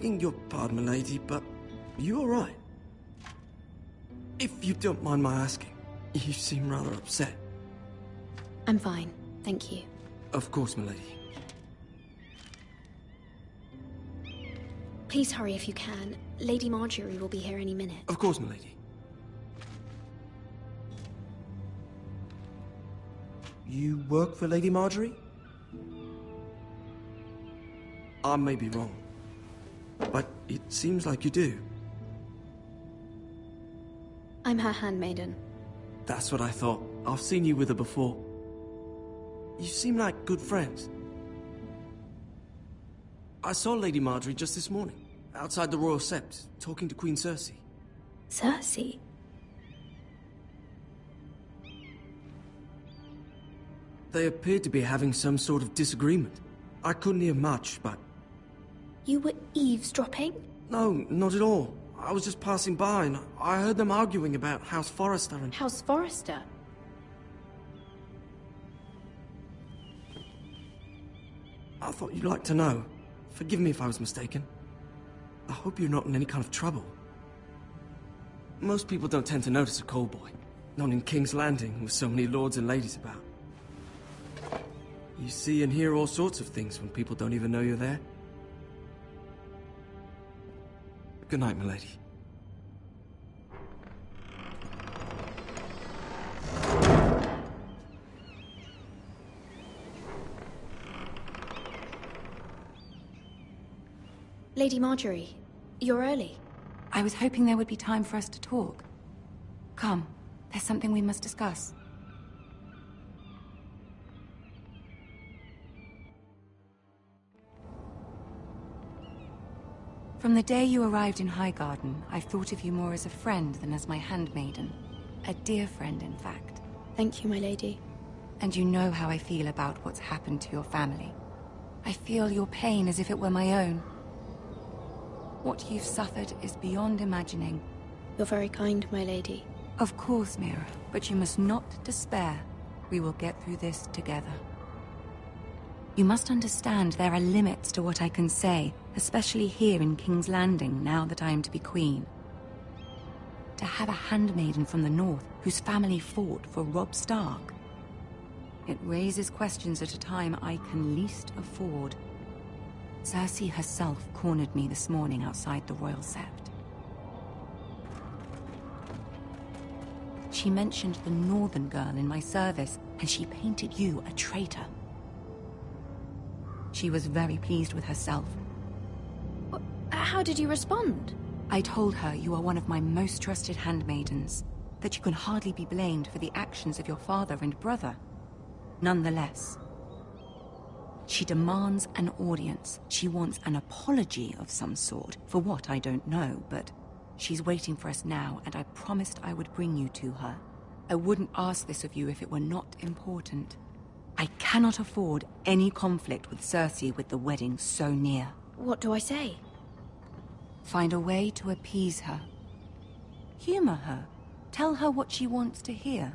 S17: begging your pardon, milady, but you all right? If you don't mind my asking, you seem rather upset.
S16: I'm fine, thank you.
S17: Of course, milady.
S16: Please hurry if you can. Lady Marjorie will be here any minute.
S17: Of course, milady. You work for Lady Marjorie? I may be wrong, but it seems like you do.
S16: I'm her handmaiden.
S17: That's what I thought. I've seen you with her before. You seem like good friends. I saw Lady Marjorie just this morning, outside the Royal Sept, talking to Queen Cersei.
S16: Cersei?
S17: They appeared to be having some sort of disagreement. I couldn't hear much, but...
S16: You were eavesdropping?
S17: No, not at all. I was just passing by and I heard them arguing about House Forrester and...
S16: House Forrester?
S17: I thought you'd like to know. Forgive me if I was mistaken. I hope you're not in any kind of trouble. Most people don't tend to notice a call boy. Not in King's Landing with so many lords and ladies about. You see and hear all sorts of things when people don't even know you're there. Good night, milady.
S16: Lady Marjorie, you're early.
S18: I was hoping there would be time for us to talk. Come, there's something we must discuss. From the day you arrived in Highgarden, I've thought of you more as a friend than as my handmaiden. A dear friend, in fact.
S16: Thank you, my lady.
S18: And you know how I feel about what's happened to your family. I feel your pain as if it were my own. What you've suffered is beyond imagining.
S16: You're very kind, my lady.
S18: Of course, Mira, but you must not despair. We will get through this together. You must understand there are limits to what I can say, especially here in King's Landing, now that I am to be queen. To have a handmaiden from the north whose family fought for Robb Stark. It raises questions at a time I can least afford. Cersei herself cornered me this morning outside the Royal Sept. She mentioned the northern girl in my service, and she painted you a traitor. She was very pleased with herself.
S16: How did you respond?
S18: I told her you are one of my most trusted handmaidens, that you can hardly be blamed for the actions of your father and brother. Nonetheless, she demands an audience. She wants an apology of some sort, for what I don't know, but she's waiting for us now, and I promised I would bring you to her. I wouldn't ask this of you if it were not important. I cannot afford any conflict with Cersei with the wedding so near.
S16: What do I say?
S18: Find a way to appease her. Humor her. Tell her what she wants to hear.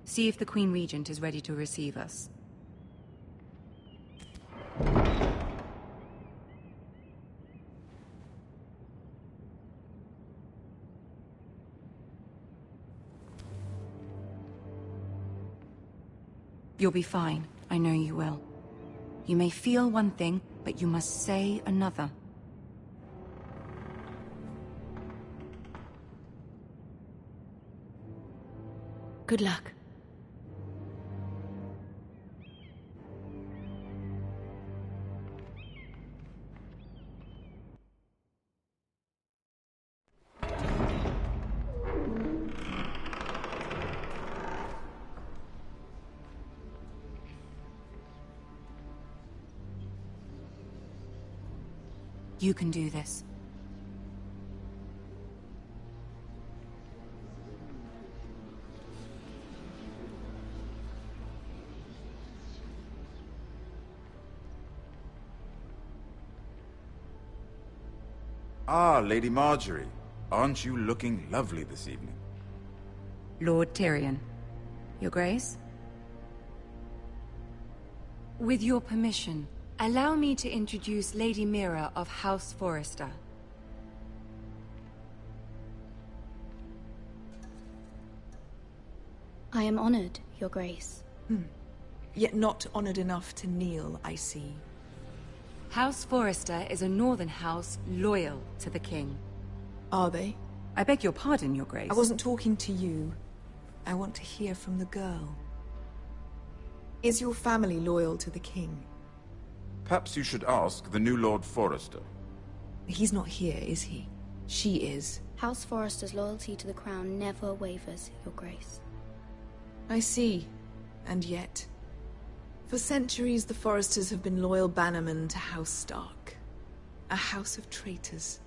S18: See if the Queen Regent is ready to receive us. You'll be fine. I know you will. You may feel one thing, but you must say another.
S16: Good luck.
S18: You can do this.
S19: Ah, Lady Marjorie. Aren't you looking lovely this evening?
S18: Lord Tyrion. Your Grace? With your permission, Allow me to introduce Lady Mira of House Forrester.
S16: I am honored, Your Grace.
S20: Yet not honored enough to kneel, I see.
S18: House Forrester is a northern house loyal to the king.
S20: Are they?
S18: I beg your pardon, Your Grace.
S20: I wasn't talking to you. I want to hear from the girl. Is your family loyal to the king?
S19: Perhaps you should ask the new Lord Forrester.
S20: He's not here, is he? She is.
S16: House Forrester's loyalty to the crown never wavers, Your Grace.
S20: I see. And yet... For centuries, the Forresters have been loyal bannermen to House Stark. A house of traitors.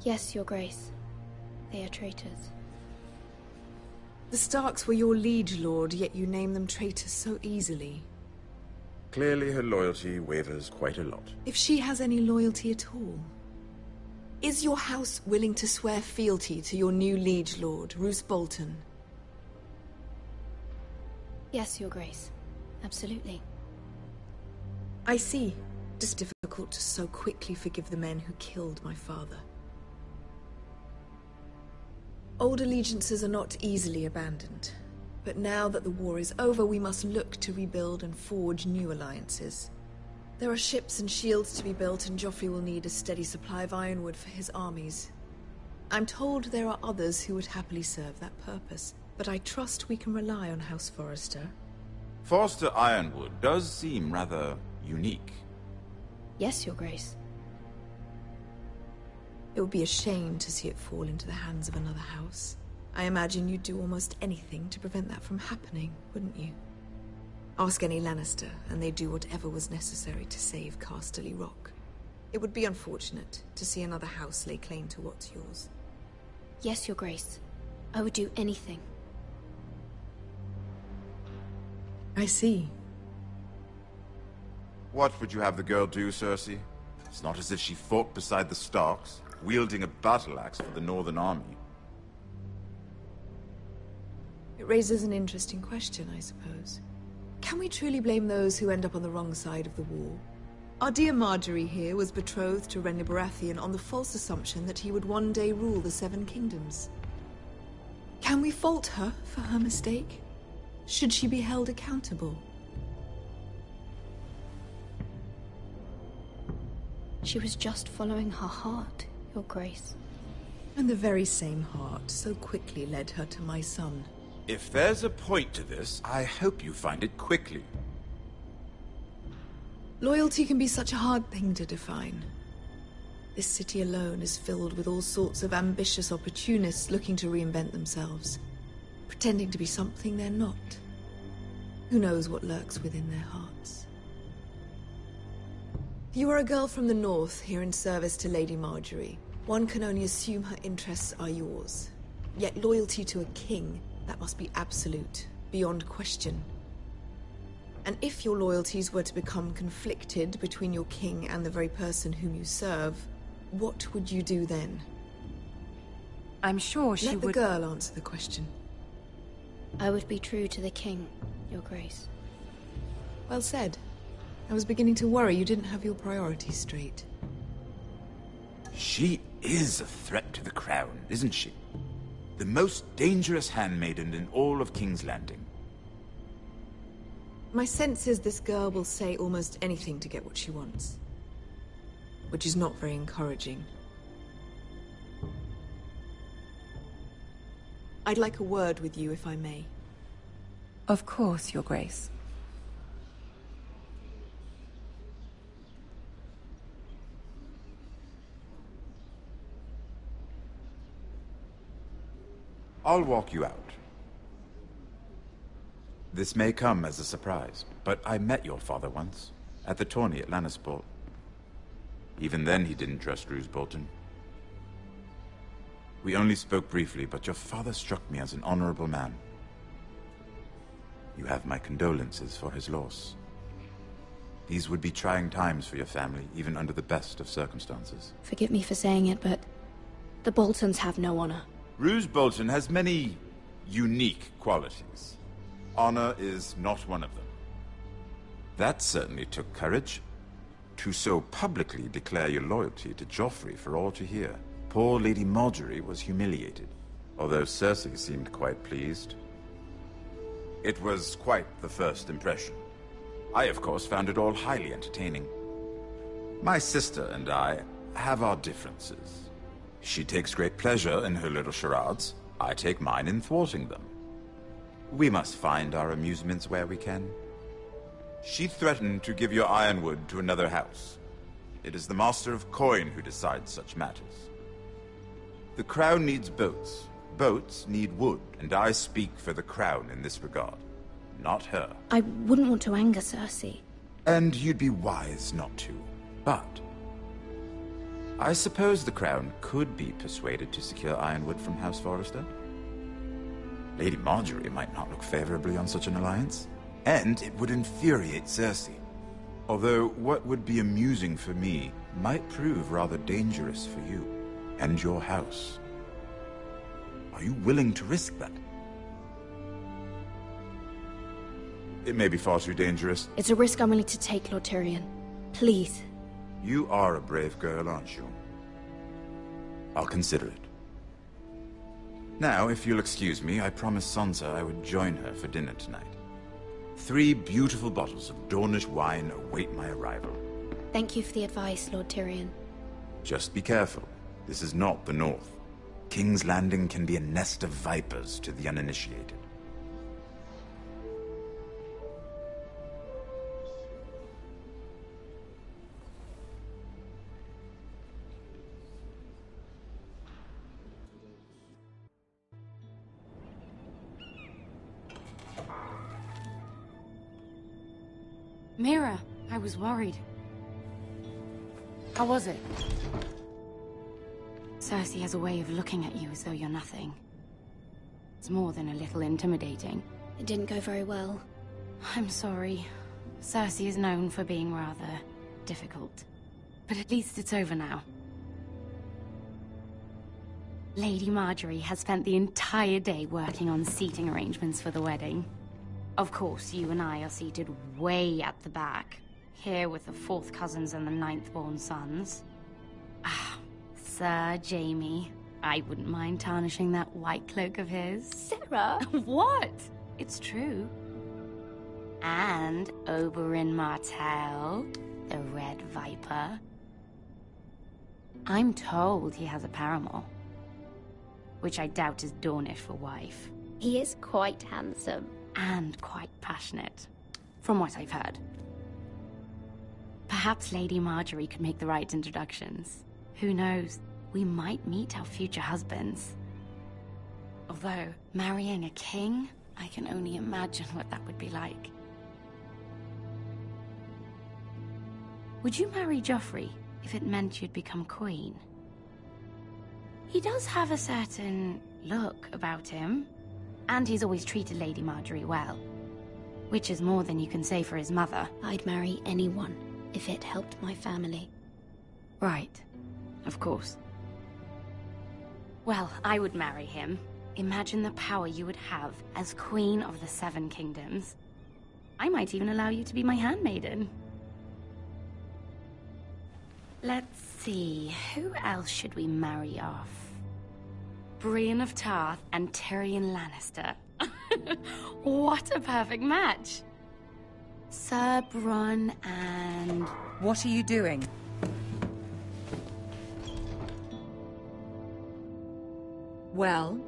S16: Yes, Your Grace. They are traitors.
S20: The Starks were your liege lord, yet you name them traitors so easily.
S19: Clearly her loyalty wavers quite a lot.
S20: If she has any loyalty at all. Is your house willing to swear fealty to your new liege lord, Roose Bolton?
S16: Yes, Your Grace. Absolutely.
S20: I see. It's difficult to so quickly forgive the men who killed my father. Old allegiances are not easily abandoned. But now that the war is over, we must look to rebuild and forge new alliances. There are ships and shields to be built, and Joffrey will need a steady supply of ironwood for his armies. I'm told there are others who would happily serve that purpose, but I trust we can rely on House Forrester.
S19: Forrester Ironwood does seem rather unique.
S16: Yes, Your Grace.
S20: It would be a shame to see it fall into the hands of another house. I imagine you'd do almost anything to prevent that from happening, wouldn't you? Ask any Lannister, and they'd do whatever was necessary to save Casterly Rock. It would be unfortunate to see another house lay claim to what's yours.
S16: Yes, Your Grace. I would do anything.
S20: I see.
S19: What would you have the girl do, Cersei? It's not as if she fought beside the Starks, wielding a battle axe for the Northern Army.
S20: It raises an interesting question, I suppose. Can we truly blame those who end up on the wrong side of the war? Our dear Marjorie here was betrothed to Renly Baratheon on the false assumption that he would one day rule the Seven Kingdoms. Can we fault her for her mistake? Should she be held accountable?
S16: She was just following her heart, Your Grace.
S20: And the very same heart so quickly led her to my son.
S19: If there's a point to this, I hope you find it quickly.
S20: Loyalty can be such a hard thing to define. This city alone is filled with all sorts of ambitious opportunists looking to reinvent themselves, pretending to be something they're not. Who knows what lurks within their hearts? You are a girl from the north, here in service to Lady Marjorie. One can only assume her interests are yours. Yet loyalty to a king, that must be absolute, beyond question. And if your loyalties were to become conflicted between your king and the very person whom you serve, what would you do then?
S18: I'm sure she would...
S20: Let the girl answer the question.
S16: I would be true to the king, Your Grace.
S20: Well said. I was beginning to worry you didn't have your priorities straight.
S19: She is a threat to the crown, isn't she? The most dangerous handmaiden in all of King's Landing.
S20: My sense is this girl will say almost anything to get what she wants. Which is not very encouraging. I'd like a word with you, if I may.
S18: Of course, Your Grace.
S19: I'll walk you out. This may come as a surprise, but I met your father once, at the tourney at Lannisport. Even then he didn't trust Roose Bolton. We only spoke briefly, but your father struck me as an honorable man. You have my condolences for his loss. These would be trying times for your family, even under the best of circumstances.
S16: Forgive me for saying it, but the Boltons have no honor.
S19: Roose Bolton has many unique qualities. honor is not one of them. That certainly took courage. To so publicly declare your loyalty to Joffrey for all to hear. Poor Lady Marjorie was humiliated, although Cersei seemed quite pleased. It was quite the first impression. I, of course, found it all highly entertaining. My sister and I have our differences. She takes great pleasure in her little charades. I take mine in thwarting them. We must find our amusements where we can. She threatened to give your ironwood to another house. It is the Master of Coin who decides such matters. The Crown needs boats. Boats need wood, and I speak for the Crown in this regard, not her.
S16: I wouldn't want to anger Cersei.
S19: And you'd be wise not to. But I suppose the Crown could be persuaded to secure ironwood from House Forrester. Lady Marjorie might not look favorably on such an alliance, and it would infuriate Cersei. Although what would be amusing for me might prove rather dangerous for you and your house. Are you willing to risk that? It may be far too dangerous.
S16: It's a risk I'm willing to take, Lord Tyrion. Please.
S19: You are a brave girl, aren't you? I'll consider it. Now, if you'll excuse me, I promised Sansa I would join her for dinner tonight. 3 beautiful bottles of Dornish wine await my arrival.
S16: Thank you for the advice, Lord Tyrion.
S19: Just be careful. This is not the North. King's Landing can be a nest of vipers to the uninitiated.
S18: Mira, I was worried. How was it? Cersei has a way of looking at you as though you're nothing. It's more than a little intimidating.
S16: It didn't go very well.
S18: I'm sorry. Cersei is known for being rather difficult. But at least it's over now. Lady Marjorie has spent the entire day working on seating arrangements for the wedding. Of course, you and I are seated way at the back, here with the 4th cousins and the 9th-born sons. Ah, Sir Jaime. I wouldn't mind tarnishing that white cloak of his.
S16: Sarah?
S18: What? It's true. And Oberyn Martell, the Red Viper. I'm told he has a paramour, which I doubt is Dornish for wife.
S16: He is quite handsome.
S18: And quite passionate, from what I've heard. Perhaps Lady Marjorie could make the right introductions. Who knows? We might meet our future husbands. Although, marrying a king, I can only imagine what that would be like. Would you marry Joffrey if it meant you'd become queen? He does have a certain look about him. And he's always treated Lady Marjorie well. Which is more than you can say for his mother.
S16: I'd marry anyone if it helped my family.
S18: Right. Of course. Well, I would marry him. Imagine the power you would have as Queen of the 7 Kingdoms. I might even allow you to be my handmaiden. Let's see, who else should we marry off? Brienne of Tarth and Tyrion Lannister. What a perfect match! Sir Bronn and...
S21: What are you doing? Well?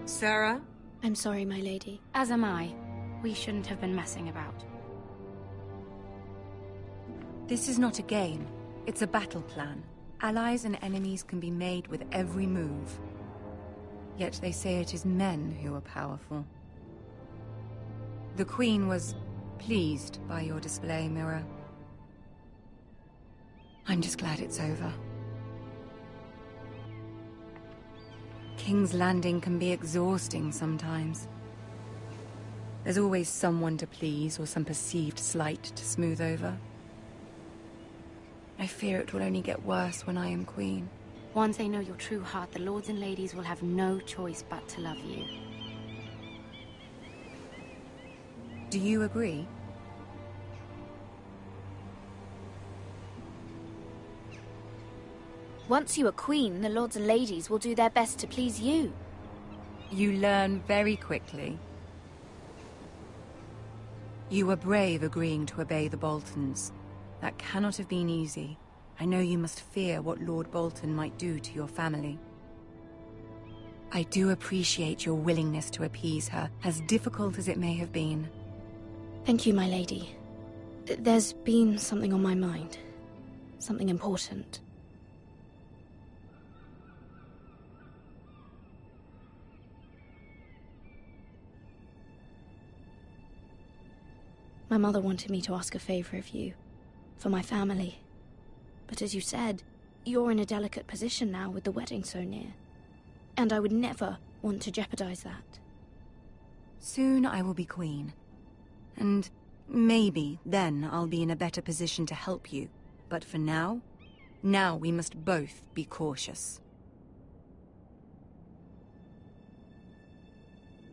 S21: Sarah?
S16: I'm sorry, my lady.
S18: As am I. We shouldn't have been messing about.
S21: This is not a game. It's a battle plan. Allies and enemies can be made with every move. Yet they say it is men who are powerful. The Queen was pleased by your display, Mira. I'm just glad it's over. King's Landing can be exhausting sometimes. There's always someone to please or some perceived slight to smooth over. I fear it will only get worse when I am queen.
S18: Once they know your true heart, the lords and ladies will have no choice but to love you. Do you agree?
S16: Once you are queen, the lords and ladies will do their best to please you.
S18: You learn very quickly. You were brave agreeing to obey the Boltons. That cannot have been easy. I know you must fear what Lord Bolton might do to your family. I do appreciate your willingness to appease her, as difficult as it may have been.
S16: Thank you, my lady. There's been something on my mind. Something important. My mother wanted me to ask a favor of you, for my family. But as you said, you're in a delicate position now with the wedding so near. And I would never want to jeopardize that.
S18: Soon I will be queen. And maybe then I'll be in a better position to help you. But for now we must both be cautious.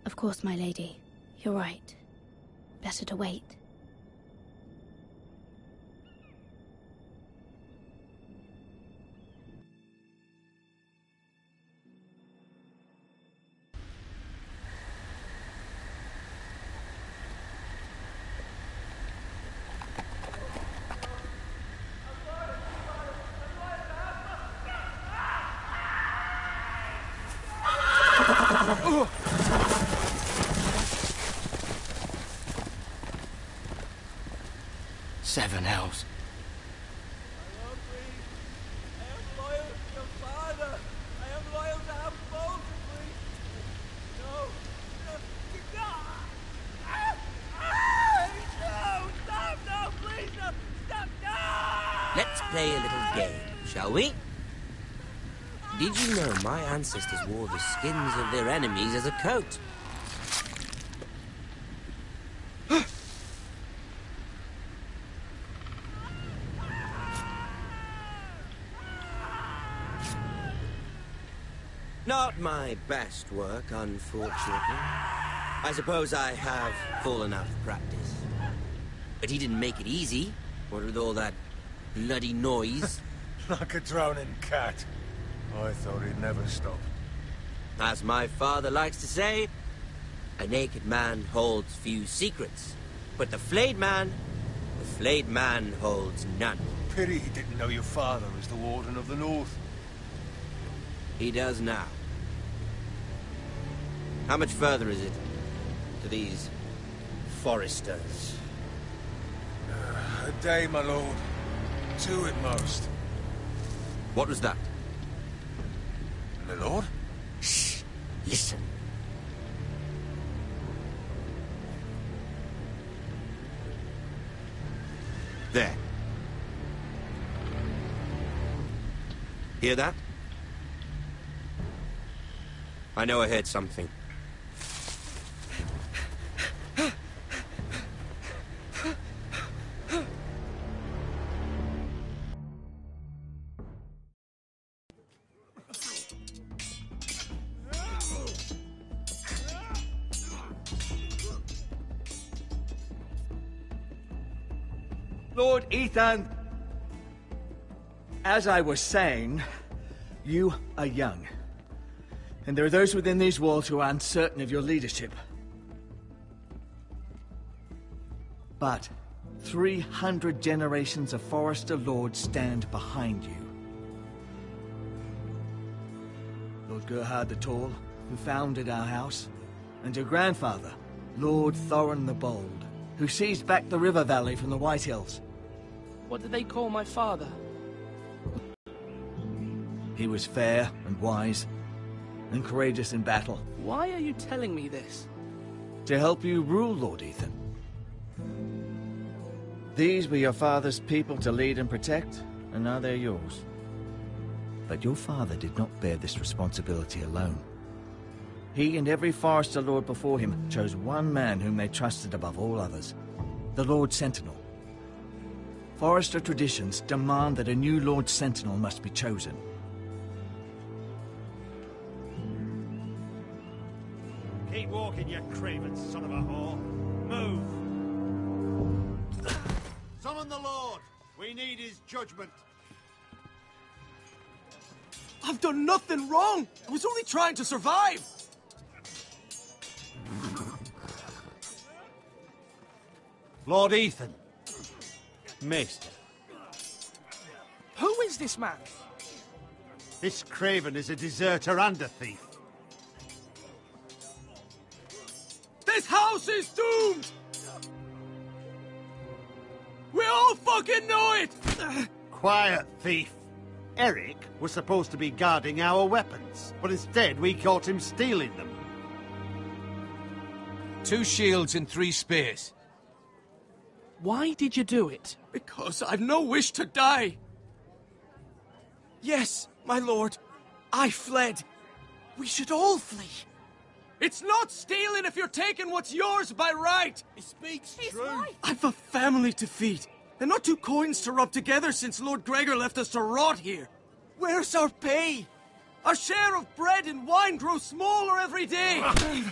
S16: Of course, my lady. You're right. Better to wait.
S10: Seven hells.
S1: Let's play a little game, shall we? Did you know my ancestors wore the skins of their enemies as a coat? Not my best work, unfortunately. I suppose I have fallen out of practice. But he didn't make it easy, what with all that bloody noise.
S6: Like a drowning cat. I thought he'd never stop.
S1: As my father likes to say, a naked man holds few secrets. But the flayed man holds none.
S6: Pity he didn't know your father was the Warden of the North.
S1: He does now. How much further is it to these foresters?
S6: A day, my lord. 2 at most.
S1: What was that?
S6: My lord?
S1: Shh! Listen. There. Hear that? I know I heard something.
S9: Lord Ethan, as I was saying, you are young. And there are those within these walls who are uncertain of your leadership. But 300 generations of Forester Lords stand behind you. Lord Gerhard the Tall, who founded our house, and your grandfather, Lord Thorin the Bold, who seized back the river valley from the White Hills.
S15: What did they call my father?
S9: He was fair and wise, and courageous in battle.
S15: Why are you telling me this?
S9: To help you rule, Lord Ethan. These were your father's people to lead and protect, and now they're yours. But your father did not bear this responsibility alone. He and every Forester Lord before him chose one man whom they trusted above all others, the Lord Sentinel. Forester traditions demand that a new Lord Sentinel must be chosen.
S13: Keep walking, you craven son of a whore. Move! Summon the Lord. We need his judgment.
S17: I've done nothing wrong. I was only trying to survive.
S13: Lord Ethan. Maester.
S15: Who is this man?
S13: This craven is a deserter and a thief.
S17: This house is doomed! We all fucking know it!
S13: Quiet, thief. Eric was supposed to be guarding our weapons, but instead we caught him stealing them.
S3: 2 shields and 3 spears.
S15: Why did you do it?
S17: Because I've no wish to die. Yes, my lord. I fled. We should all flee. It's not stealing if you're taking what's yours by right.
S13: He speaks true.
S17: I've a family to feed. And not 2 coins to rub together since Lord Gregor left us to rot here. Where's our pay? Our share of bread and wine grows smaller every day.
S5: Leave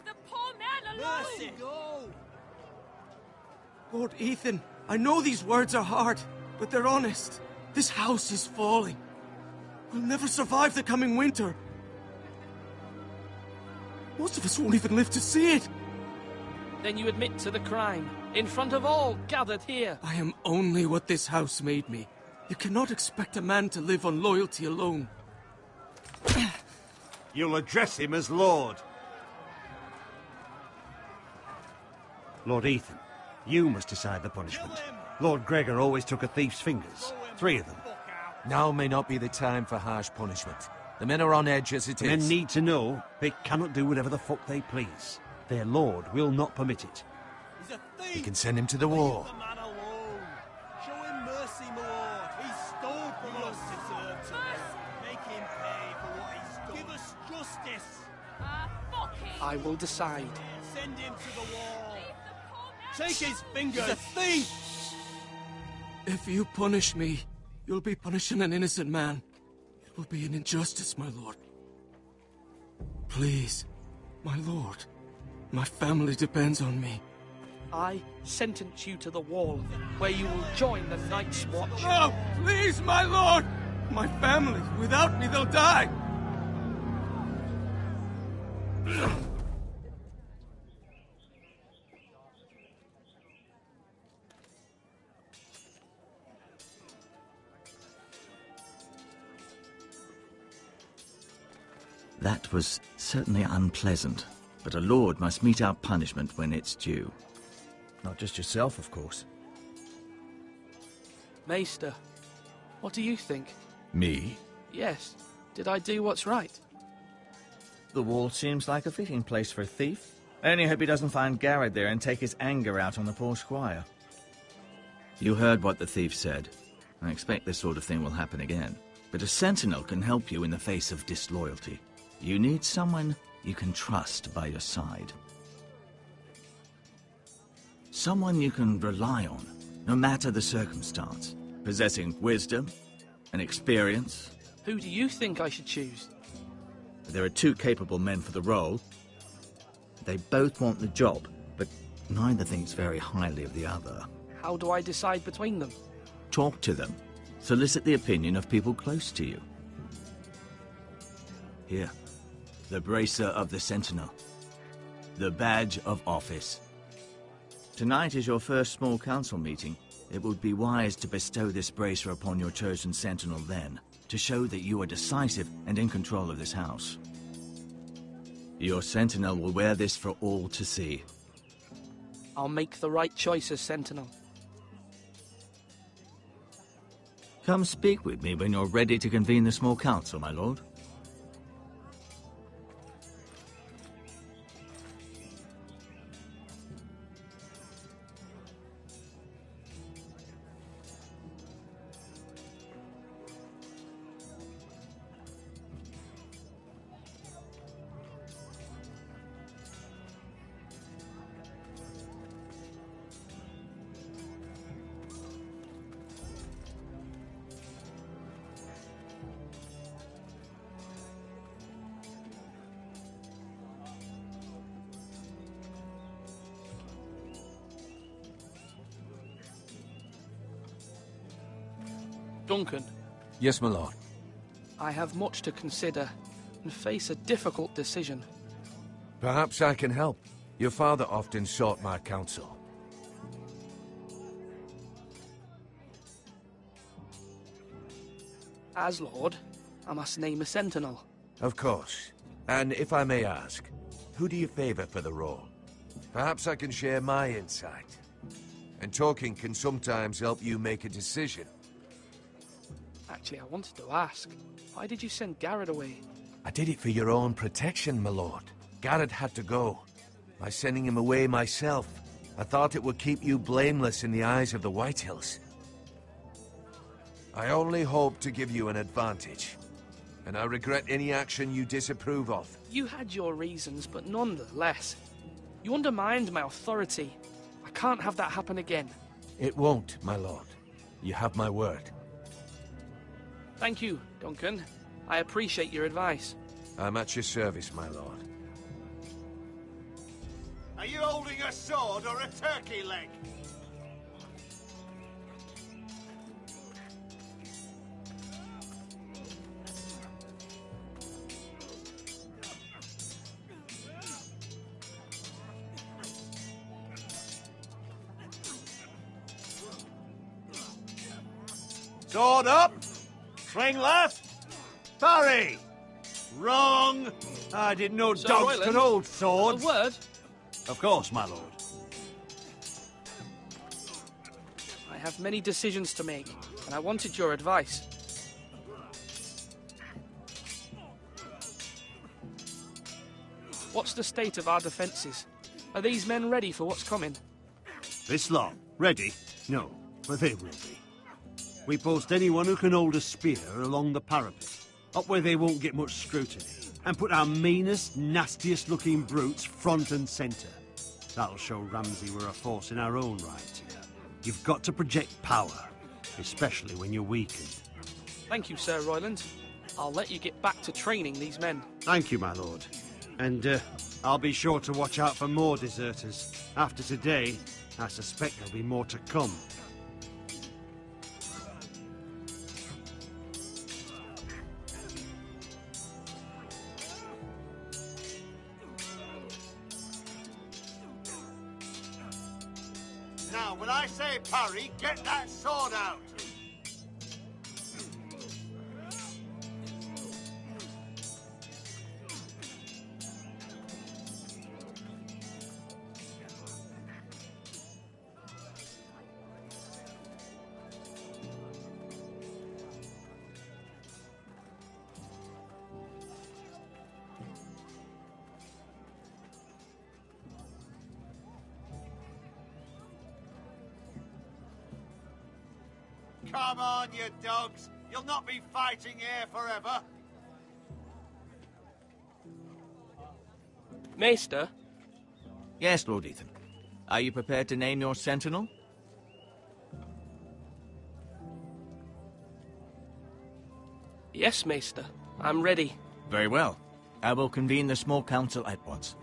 S5: the poor man alone!
S13: Mercy, go!
S17: Lord Ethan, I know these words are hard, but they're honest. This house is falling. We'll never survive the coming winter. Most of us won't even live to see it.
S15: Then you admit to the crime, in front of all gathered here.
S17: I am only what this house made me. You cannot expect a man to live on loyalty alone.
S13: You'll address him as Lord. Lord Ethan, you must decide the punishment. Lord Gregor always took a thief's fingers. 3 of them.
S3: Now may not be the time for harsh punishment. The men are on edge as it
S13: The
S3: is.
S13: men need to know they cannot do whatever the fuck they please. Their lord will not permit it.
S3: He's a thief! You can send him to the war.
S13: Leave the man alone. Show him mercy, my lord. He stole from us. Make him pay for what he's done. Give us justice.
S5: Fuck him!
S15: I will decide.
S13: Send him to the wall. Take his fingers. He's a thief.
S17: If you punish me, you'll be punishing an innocent man. It will be an injustice, my lord. Please, my lord. My family depends on me.
S15: I sentence you to the wall, where you will join the Night's Watch.
S17: No, please, my lord! My family, without me, they'll die!
S9: That was certainly unpleasant, but a lord must mete out punishment when it's due. Not just yourself, of course.
S15: Maester, what do you think?
S9: Me?
S15: Yes. Did I do what's right?
S9: The wall seems like a fitting place for a thief. I only hope he doesn't find Garrett there and take his anger out on the poor squire. You heard what the thief said. I expect this sort of thing will happen again. But a sentinel can help you in the face of disloyalty. You need someone you can trust by your side. Someone you can rely on, no matter the circumstance. Possessing wisdom and experience.
S15: Who do you think I should choose?
S9: There are 2 capable men for the role. They both want the job, but neither thinks very highly of the other.
S15: How do I decide between them?
S9: Talk to them. Solicit the opinion of people close to you. Here, the bracer of the Sentinel. The badge of office. Tonight is your first small council meeting. It would be wise to bestow this bracer upon your chosen Sentinel then, to show that you are decisive and in control of this house. Your Sentinel will wear this for all to see.
S15: I'll make the right choice as Sentinel.
S9: Come speak with me when you're ready to convene the small council, my lord.
S15: Duncan.
S6: Yes, my lord.
S15: I have much to consider and face a difficult decision.
S6: Perhaps I can help. Your father often sought my counsel.
S15: As Lord, I must name a sentinel.
S6: Of course. And if I may ask, who do you favor for the role? Perhaps I can share my insight. And talking can sometimes help you make a decision.
S15: Actually, I wanted to ask, why did you send Garrett away?
S6: I did it for your own protection, my lord. Garrett had to go. By sending him away myself, I thought it would keep you blameless in the eyes of the Whitehills. I only hope to give you an advantage, and I regret any action you disapprove of.
S15: You had your reasons, but nonetheless, you undermined my authority. I can't have that happen again.
S6: It won't, my lord. You have my word.
S15: Thank you, Duncan. I appreciate your advice.
S6: I'm at your service, my lord.
S8: Are you holding a sword or a turkey leg? Sword up! Swing left! Parry! Wrong! I didn't know
S15: Sir
S8: dogs
S15: Royland,
S8: could hold swords.
S15: A word?
S8: Of course, my lord.
S15: I have many decisions to make, and I wanted your advice. What's the state of our defences? Are these men ready for what's coming?
S13: This lot, ready? No, but they will be. We post anyone who can hold a spear along the parapet, up where they won't get much scrutiny, and put our meanest, nastiest looking brutes front and centre. That'll show Ramsay we're a force in our own right. You've got to project power, especially when you're weakened.
S15: Thank you, Sir Royland. I'll let you get back to training these men.
S13: Thank you, my lord. And I'll be sure to watch out for more deserters. After today, I suspect there'll be more to come.
S8: Now, when I say parry, get that sword out! Come on, you dogs! You'll not be fighting here forever!
S15: Maester?
S9: Yes, Lord Ethan. Are you prepared to name your sentinel?
S15: Yes, Maester. I'm ready.
S9: Very well. I will convene the small council at once.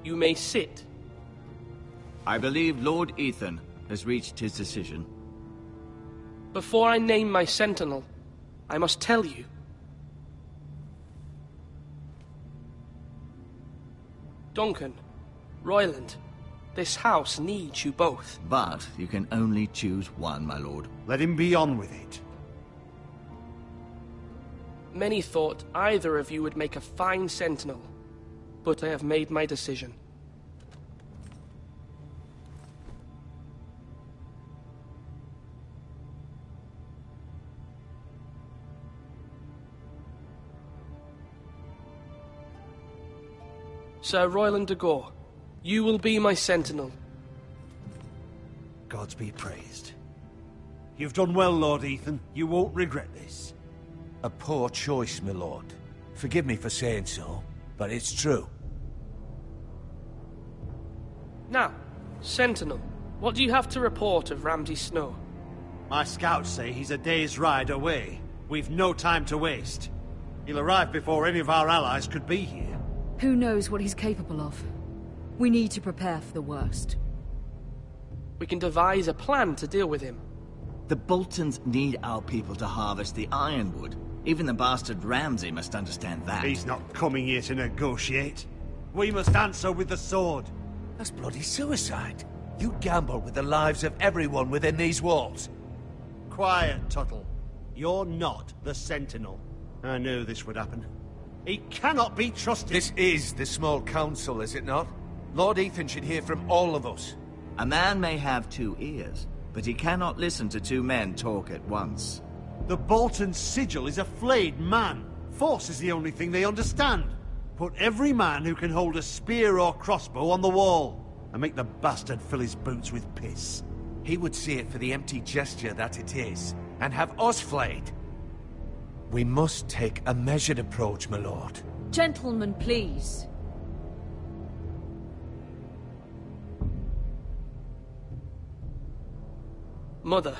S15: You may sit.
S9: I believe Lord Ethan has reached his decision.
S15: Before I name my sentinel, I must tell you. Duncan, Royland, this house needs you both.
S9: But you can only choose one, my lord.
S13: Let him be on with it.
S15: Many thought either of you would make a fine sentinel, but I have made my decision. Sir Royland de Gore, you will be my sentinel.
S13: Gods be praised. You've done well, Lord Ethan. You won't regret this.
S6: A poor choice, my lord. Forgive me for saying so, but it's true.
S15: Now, Sentinel, what do you have to report of Ramsay Snow?
S13: My scouts say he's a day's ride away. We've no time to waste. He'll arrive before any of our allies could be here.
S11: Who knows what he's capable of? We need to prepare for the worst.
S15: We can devise a plan to deal with him.
S9: The Boltons need our people to harvest the ironwood. Even the bastard Ramsay must understand that.
S13: He's not coming here to negotiate. We must answer with the sword.
S6: That's bloody suicide. You gamble with the lives of everyone within these walls.
S13: Quiet, Tuttle. You're not the Sentinel. I knew this would happen. He cannot be trusted.
S6: This is the small council, is it not? Lord Ethan should hear from all of us.
S9: A man may have 2 ears, but he cannot listen to 2 men talk at once.
S13: The Bolton sigil is a flayed man. Force is the only thing they understand. Put every man who can hold a spear or crossbow on the wall, and make the bastard fill his boots with piss.
S6: He would see it for the empty gesture that it is, and have us flayed. We must take a measured approach, my lord.
S11: Gentlemen, please.
S15: Mother,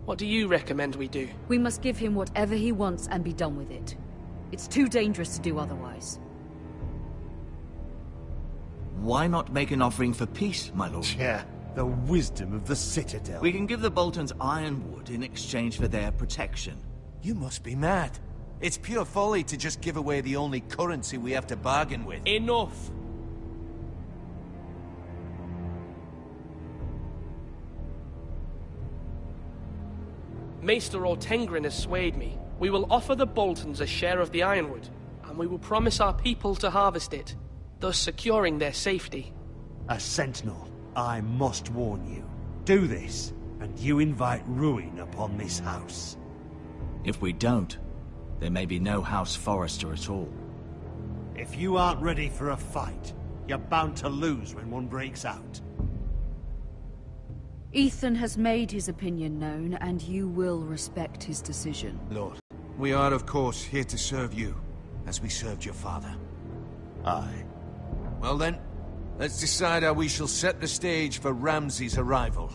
S15: what do you recommend we do?
S11: We must give him whatever he wants and be done with it. It's too dangerous to do otherwise.
S9: Why not make an offering for peace, my lord?
S13: Yeah, the wisdom of the Citadel.
S9: We can give the Boltons ironwood in exchange for their protection.
S6: You must be mad. It's pure folly to just give away the only currency we have to bargain with.
S15: Enough! Maester Ortengrin has swayed me. We will offer the Boltons a share of the ironwood, and we will promise our people to harvest it, thus securing their safety.
S13: As Sentinel, I must warn you. Do this, and you invite ruin upon this house.
S9: If we don't, there may be no House Forrester at all.
S13: If you aren't ready for a fight, you're bound to lose when one breaks out.
S11: Ethan has made his opinion known, and you will respect his decision.
S6: Lord, we are of course here to serve you, as we served your father.
S13: Aye.
S6: Well then, let's decide how we shall set the stage for Ramsay's arrival.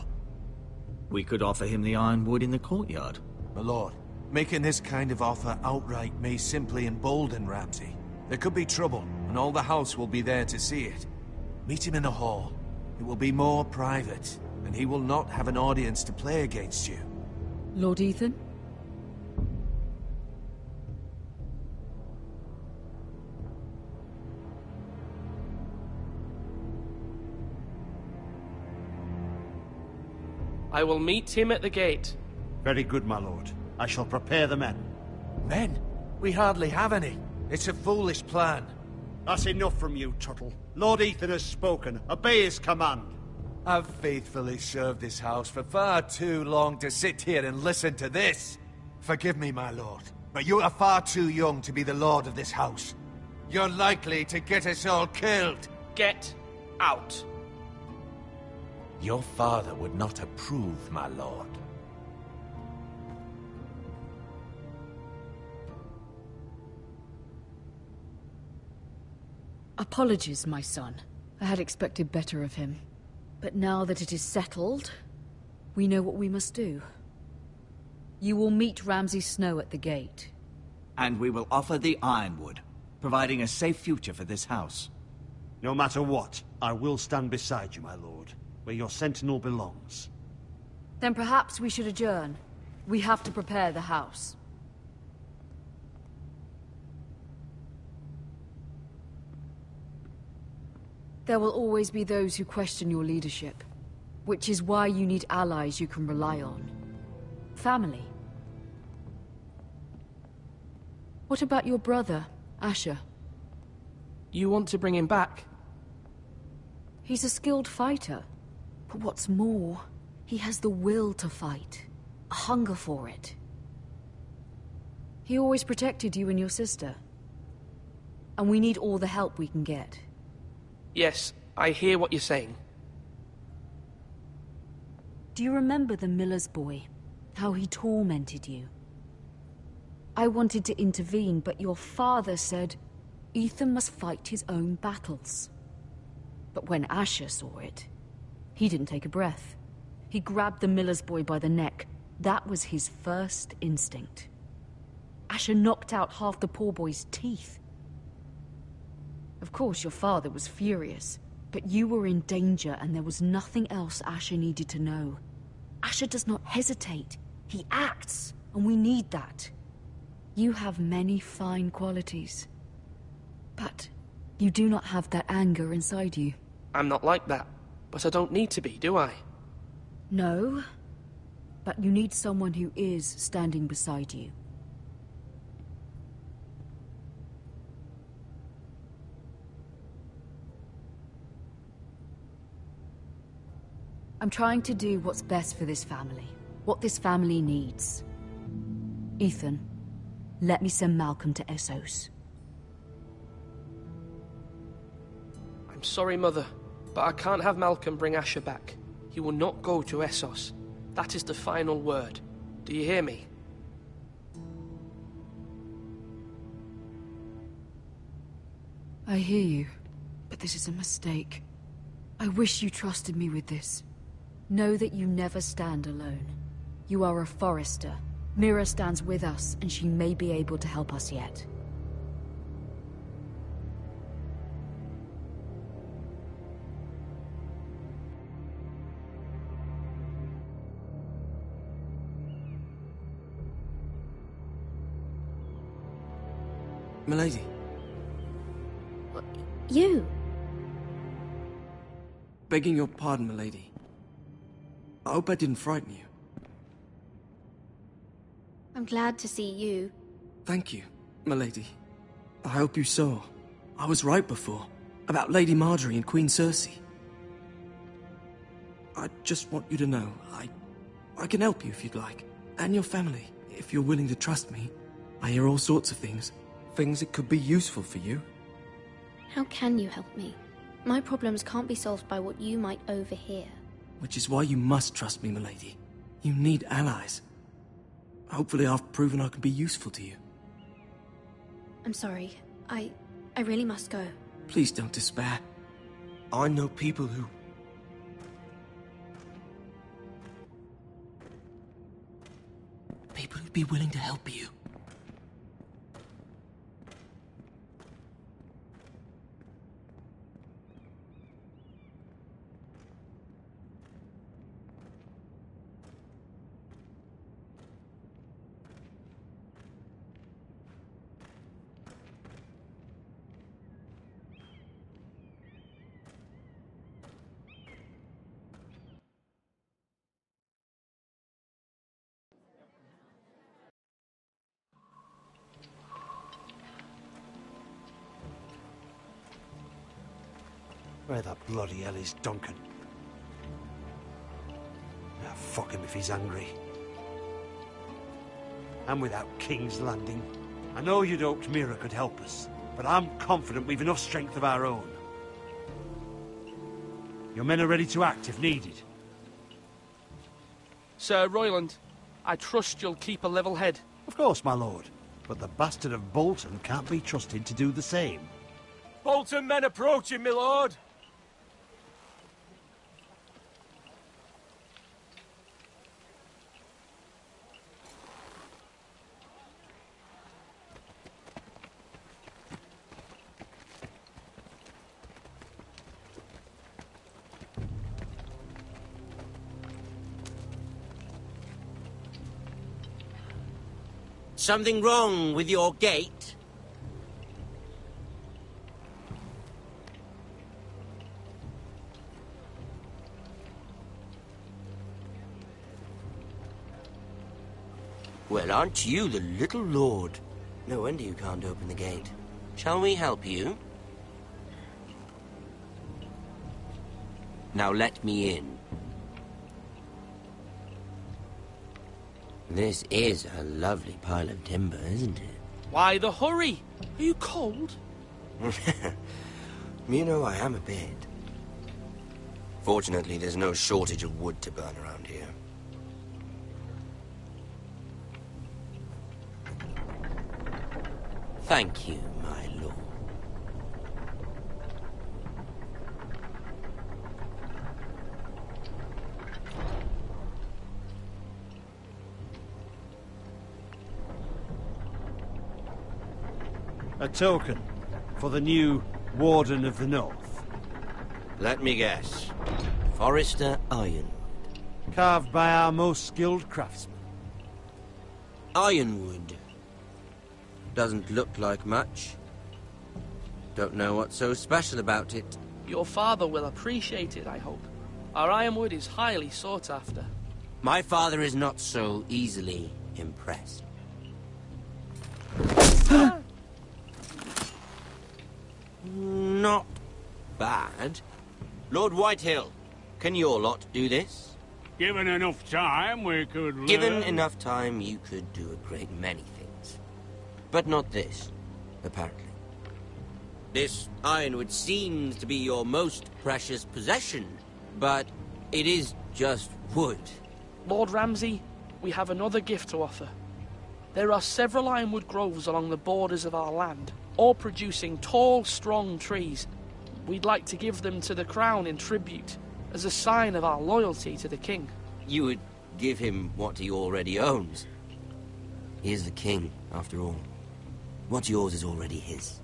S9: We could offer him the ironwood in the courtyard.
S6: My lord, making this kind of offer outright may simply embolden Ramsay. There could be trouble, and all the house will be there to see it. Meet him in the hall. It will be more private, and he will not have an audience to play against you.
S11: Lord Ethan?
S15: I will meet him at the gate.
S13: Very good, my lord. I shall prepare the men.
S6: Men? We hardly have any. It's a foolish plan.
S13: That's enough from you, Tuttle. Lord Ethan has spoken. Obey his command.
S6: I've faithfully served this house for far too long to sit here and listen to this. Forgive me, my lord, but you are far too young to be the lord of this house. You're likely to get us all killed.
S15: Get out.
S6: Your father would not approve, my lord.
S11: Apologies, my son. I had expected better of him. But now that it is settled, we know what we must do. You will meet Ramsay Snow at the gate.
S9: And we will offer the ironwood, providing a safe future for this house.
S13: No matter what, I will stand beside you, my lord, where your sentinel belongs.
S11: Then perhaps we should adjourn. We have to prepare the house. There will always be those who question your leadership, which is why you need allies you can rely on. Family. What about your brother, Asher?
S15: You want to bring him back?
S11: He's a skilled fighter. But what's more, he has the will to fight. A hunger for it. He always protected you and your sister. And we need all the help we can get.
S15: Yes, I hear what you're saying.
S11: Do you remember the miller's boy? How he tormented you? I wanted to intervene, but your father said Ethan must fight his own battles. But when Asher saw it, he didn't take a breath. He grabbed the miller's boy by the neck. That was his first instinct. Asher knocked out half the poor boy's teeth. Of course, your father was furious, but you were in danger and there was nothing else Asher needed to know. Asher does not hesitate. He acts, and we need that. You have many fine qualities, but you do not have that anger inside you.
S15: I'm not like that, but I don't need to be, do I?
S11: No, but you need someone who is standing beside you. I'm trying to do what's best for this family, what this family needs. Ethan, let me send Malcolm to Essos.
S15: I'm sorry, Mother, but I can't have Malcolm bring Asher back. He will not go to Essos. That is the final word. Do you hear me?
S11: I hear you, but this is a mistake. I wish you trusted me with this. Know that you never stand alone. You are a Forrester. Mira stands with us, and she may be able to help us yet.
S17: Milady.
S16: You?
S17: Begging your pardon, milady. I hope I didn't frighten you.
S16: I'm glad to see you.
S17: Thank you, milady. I hope you saw. I was right before. About Lady Marjorie and Queen Cersei. I just want you to know, I can help you if you'd like. And your family, if you're willing to trust me. I hear all sorts of things. Things that could be useful for you.
S16: How can you help me? My problems can't be solved by what you might overhear.
S17: Which is why you must trust me, milady. You need allies. Hopefully I've proven I can be useful to you.
S16: I'm sorry. I really must go.
S17: Please don't despair. I know people who... People who'd be willing to help you.
S13: Where the bloody hell is Duncan? Ah, fuck him if he's angry. And without King's Landing. I know you'd hoped Mira could help us, but I'm confident we've enough strength of our own. Your men are ready to act if needed.
S15: Sir Royland, I trust you'll keep a level head.
S13: Of course, my lord. But the bastard of Bolton can't be trusted to do the same.
S4: Bolton men approaching, my lord!
S1: Something wrong with your gate? Well, aren't you the little lord? No wonder you can't open the gate. Shall we help you? Now let me in. This is a lovely pile of timber, isn't it?
S15: Why the hurry? Are you cold?
S1: You know, I am a bit. Fortunately, there's no shortage of wood to burn around here. Thank you, my lord.
S13: A token for the new Warden of the North.
S1: Let me guess. Forrester Ironwood.
S13: Carved by our most skilled craftsmen.
S1: Ironwood. Doesn't look like much. Don't know what's so special about it.
S15: Your father will appreciate it, I hope. Our ironwood is highly sought after.
S1: My father is not so easily impressed. Not bad. Lord Whitehill, can your lot do this?
S2: Given enough time, we could learn.
S1: Given enough time, you could do a great many things. But not this, apparently. This ironwood seems to be your most precious possession, but it is just wood.
S15: Lord Ramsay, we have another gift to offer. There are several ironwood groves along the borders of our land, all producing tall, strong trees. We'd like to give them to the crown in tribute, as a sign of our loyalty to the king.
S1: You would give him what he already owns. He is the king, after all. What's yours is already his.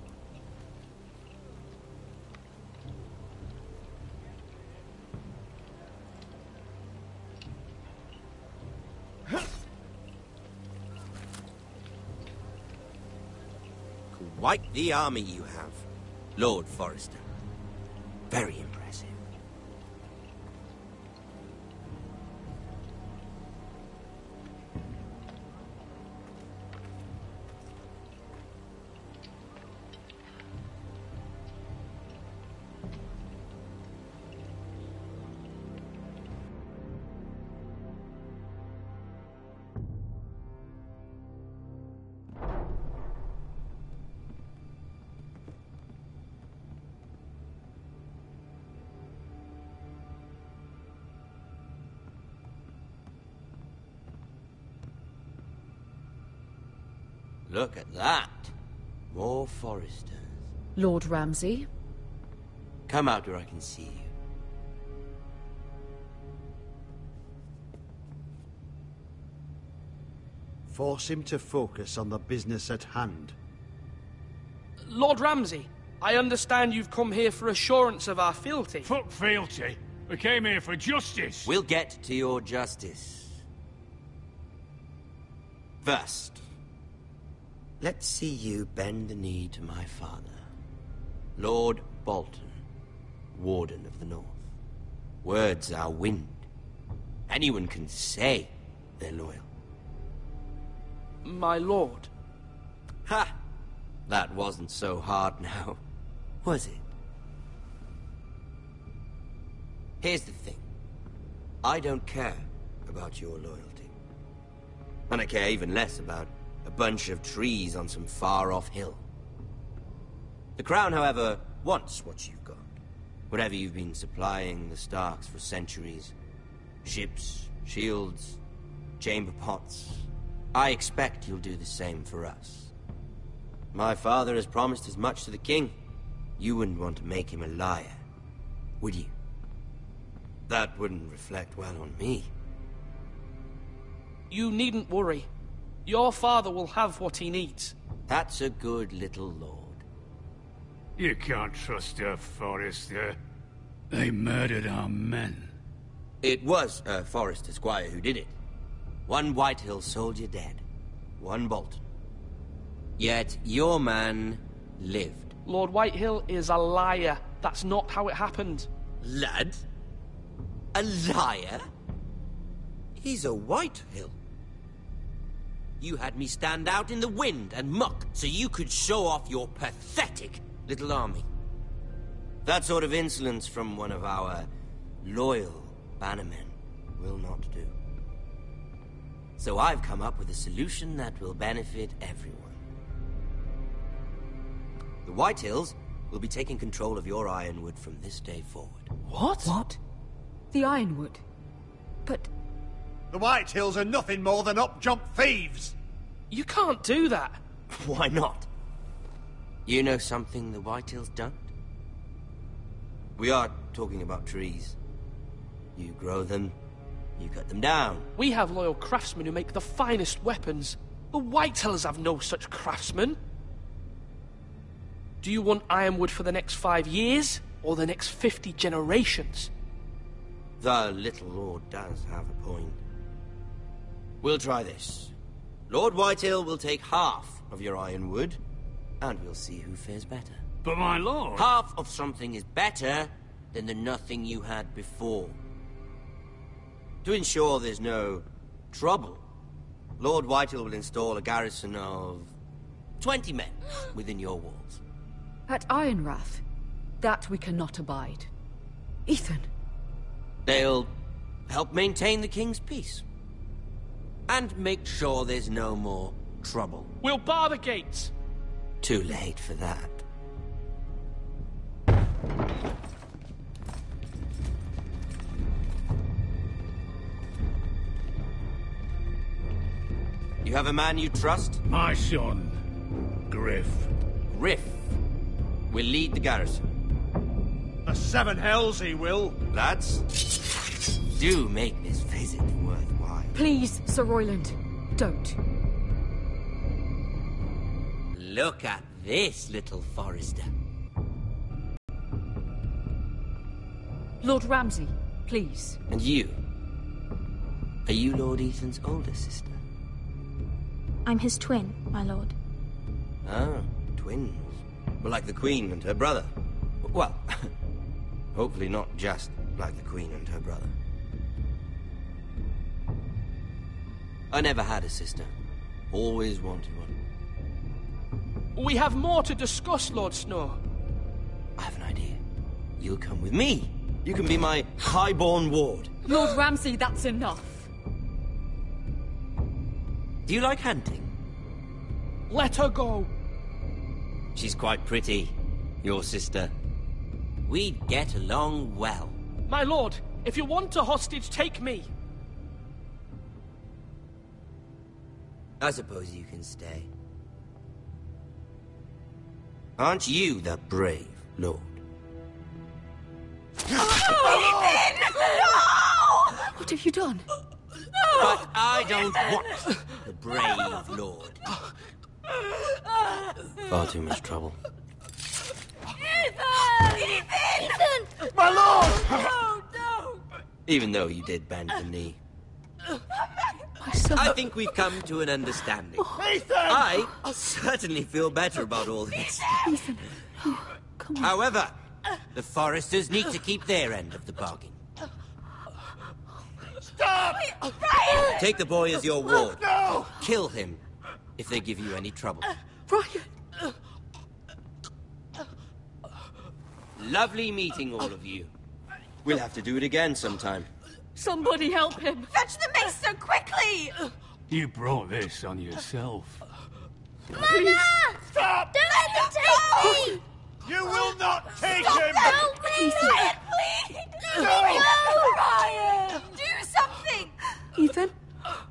S1: Quite the army you have, Lord Forrester. Very impressive. Look at that. More Forresters.
S11: Lord Ramsay?
S1: Come out where I can see you.
S13: Force him to focus on the business at hand.
S15: Lord Ramsay, I understand you've come here for assurance of our fealty.
S2: Fuck fealty. We came here for justice.
S1: We'll get to your justice. First, let's see you bend the knee to my father, Lord Bolton, Warden of the North. Words are wind. Anyone can say they're loyal.
S15: My lord.
S1: Ha! That wasn't so hard now, was it? Here's the thing. I don't care about your loyalty. And I care even less about a bunch of trees on some far-off hill. The Crown, however, wants what you've got. Whatever you've been supplying the Starks for centuries. Ships, shields, chamber pots. I expect you'll do the same for us. My father has promised as much to the king. You wouldn't want to make him a liar, would you? That wouldn't reflect well on me.
S15: You needn't worry. Your father will have what he needs.
S1: That's a good little lord.
S2: You can't trust her, Forrester. They murdered our men.
S1: It was a Forrester squire who did it. One Whitehill soldier dead. One Bolton. Yet your man lived.
S15: Lord Whitehill is a liar. That's not how it happened.
S1: Lad? A liar? He's a Whitehill. You had me stand out in the wind and muck so you could show off your pathetic little army. That sort of insolence from one of our loyal bannermen will not do. So I've come up with a solution that will benefit everyone. The Whitehills will be taking control of your ironwood from this day forward.
S15: What?
S11: The Ironwood. But...
S8: The White Hills are nothing more than up-jump thieves!
S15: You can't do that.
S1: Why not? You know something the White Hills don't? We are talking about trees. You grow them, you cut them down.
S15: We have loyal craftsmen who make the finest weapons. The Whitehills have no such craftsmen. Do you want ironwood for the next 5 years, or the next 50 generations?
S1: The little lord does have a point. We'll try this. Lord Whitehill will take half of your ironwood, and we'll see who fares better.
S2: But my lord...
S1: Half of something is better than the nothing you had before. To ensure there's no trouble, Lord Whitehill will install a garrison of 20 men within your walls.
S11: At Ironrath, that we cannot abide. Ethan.
S1: They'll help maintain the king's peace. And make sure there's no more trouble.
S15: We'll bar the gates.
S1: Too late for that. You have a man you trust?
S2: My son, Griff.
S1: Griff will lead the garrison.
S8: The seven hells he will.
S1: Lads, do make this visit worthwhile.
S11: Please, Sir Royland, don't.
S1: Look at this, little Forester.
S11: Lord Ramsay, please.
S1: And you? Are you Lord Ethan's older sister?
S14: I'm his twin, my lord.
S1: Ah, twins. Well, like the Queen and her brother. Well, hopefully not just like the Queen and her brother. I never had a sister. Always wanted one.
S15: We have more to discuss, Lord Snow.
S1: I have an idea. You'll come with me. You can be my highborn ward.
S11: Lord Ramsay, that's enough.
S1: Do you like hunting?
S15: Let her go.
S1: She's quite pretty, your sister. We'd get along well.
S15: My lord, if you want a hostage, take me.
S1: I suppose you can stay. Aren't you the brave lord?
S11: Ethan! No! What have you done?
S1: But I don't want the brave lord. Far too much trouble.
S5: Ethan! Ethan!
S8: My lord!
S5: No, no!
S1: Even though you did bend the knee.
S11: My son.
S1: I think we've come to an understanding.
S8: Ethan!
S1: I certainly feel better about all this.
S11: Ethan, oh, come on.
S1: However, the Foresters need to keep their end of the bargain.
S8: Stop!
S5: Ryan!
S1: Take the boy as your ward.
S8: No!
S1: Kill him if they give you any trouble.
S11: Ryan!
S1: Lovely meeting all of you. We'll have to do it again sometime.
S11: Somebody help him!
S5: Fetch the maester quickly!
S2: You brought this on yourself.
S5: Mama!
S8: Stop!
S5: Don't let him take me!
S8: You will not take
S5: Stop,
S8: him!
S5: help me! Ryan, please!
S8: No!
S5: Ryan! Do something!
S11: Ethan?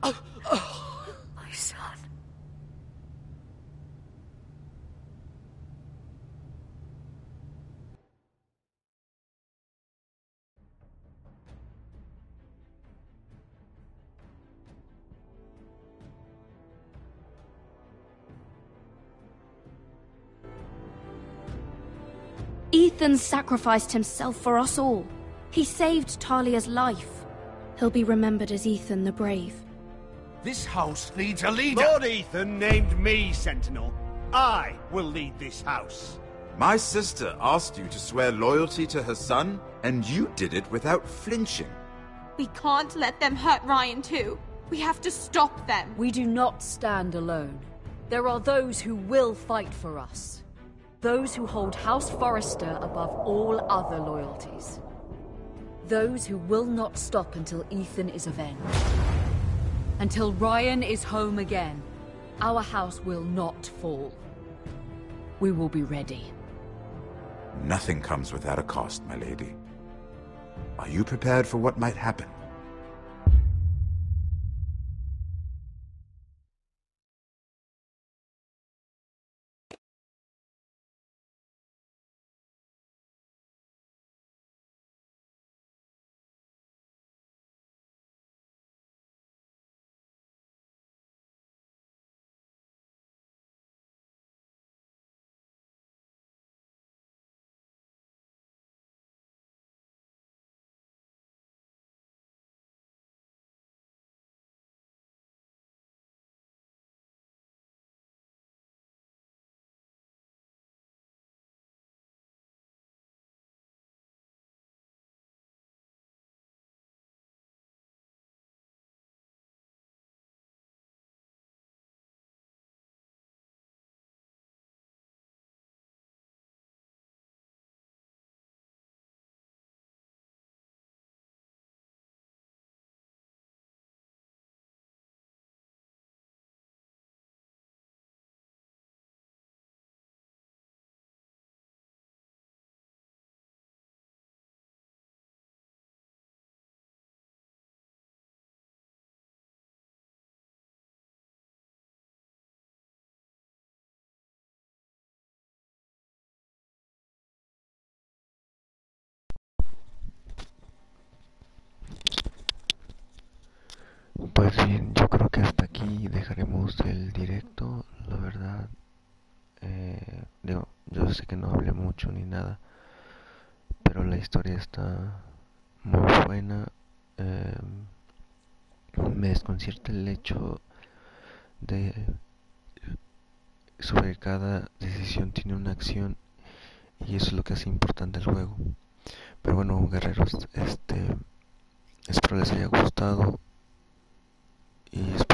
S11: My son.
S16: Ethan sacrificed himself for us all. He saved Talia's life. He'll be remembered as Ethan the Brave.
S8: This house needs a leader.
S13: Lord Ethan named me Sentinel. I will lead this house.
S19: My sister asked you to swear loyalty to her son, and you did it without flinching.
S5: We can't let them hurt Ryan too. We have to stop them.
S11: We do not stand alone. There are those who will fight for us. Those who hold House Forrester above all other loyalties. Those who will not stop until Ethan is avenged. Until Ryan is home again, our house will not fall. We will be ready.
S19: Nothing comes without a cost, my lady. Are you prepared for what might happen?
S12: Pues bien, yo creo que hasta aquí dejaremos el directo, la verdad. Yo sé que no hablé mucho ni nada, pero la historia está muy buena. Me desconcierta el hecho de sobre cada decisión tiene una acción y eso es lo que hace importante el juego. Pero bueno, guerreros, espero les haya gustado y espero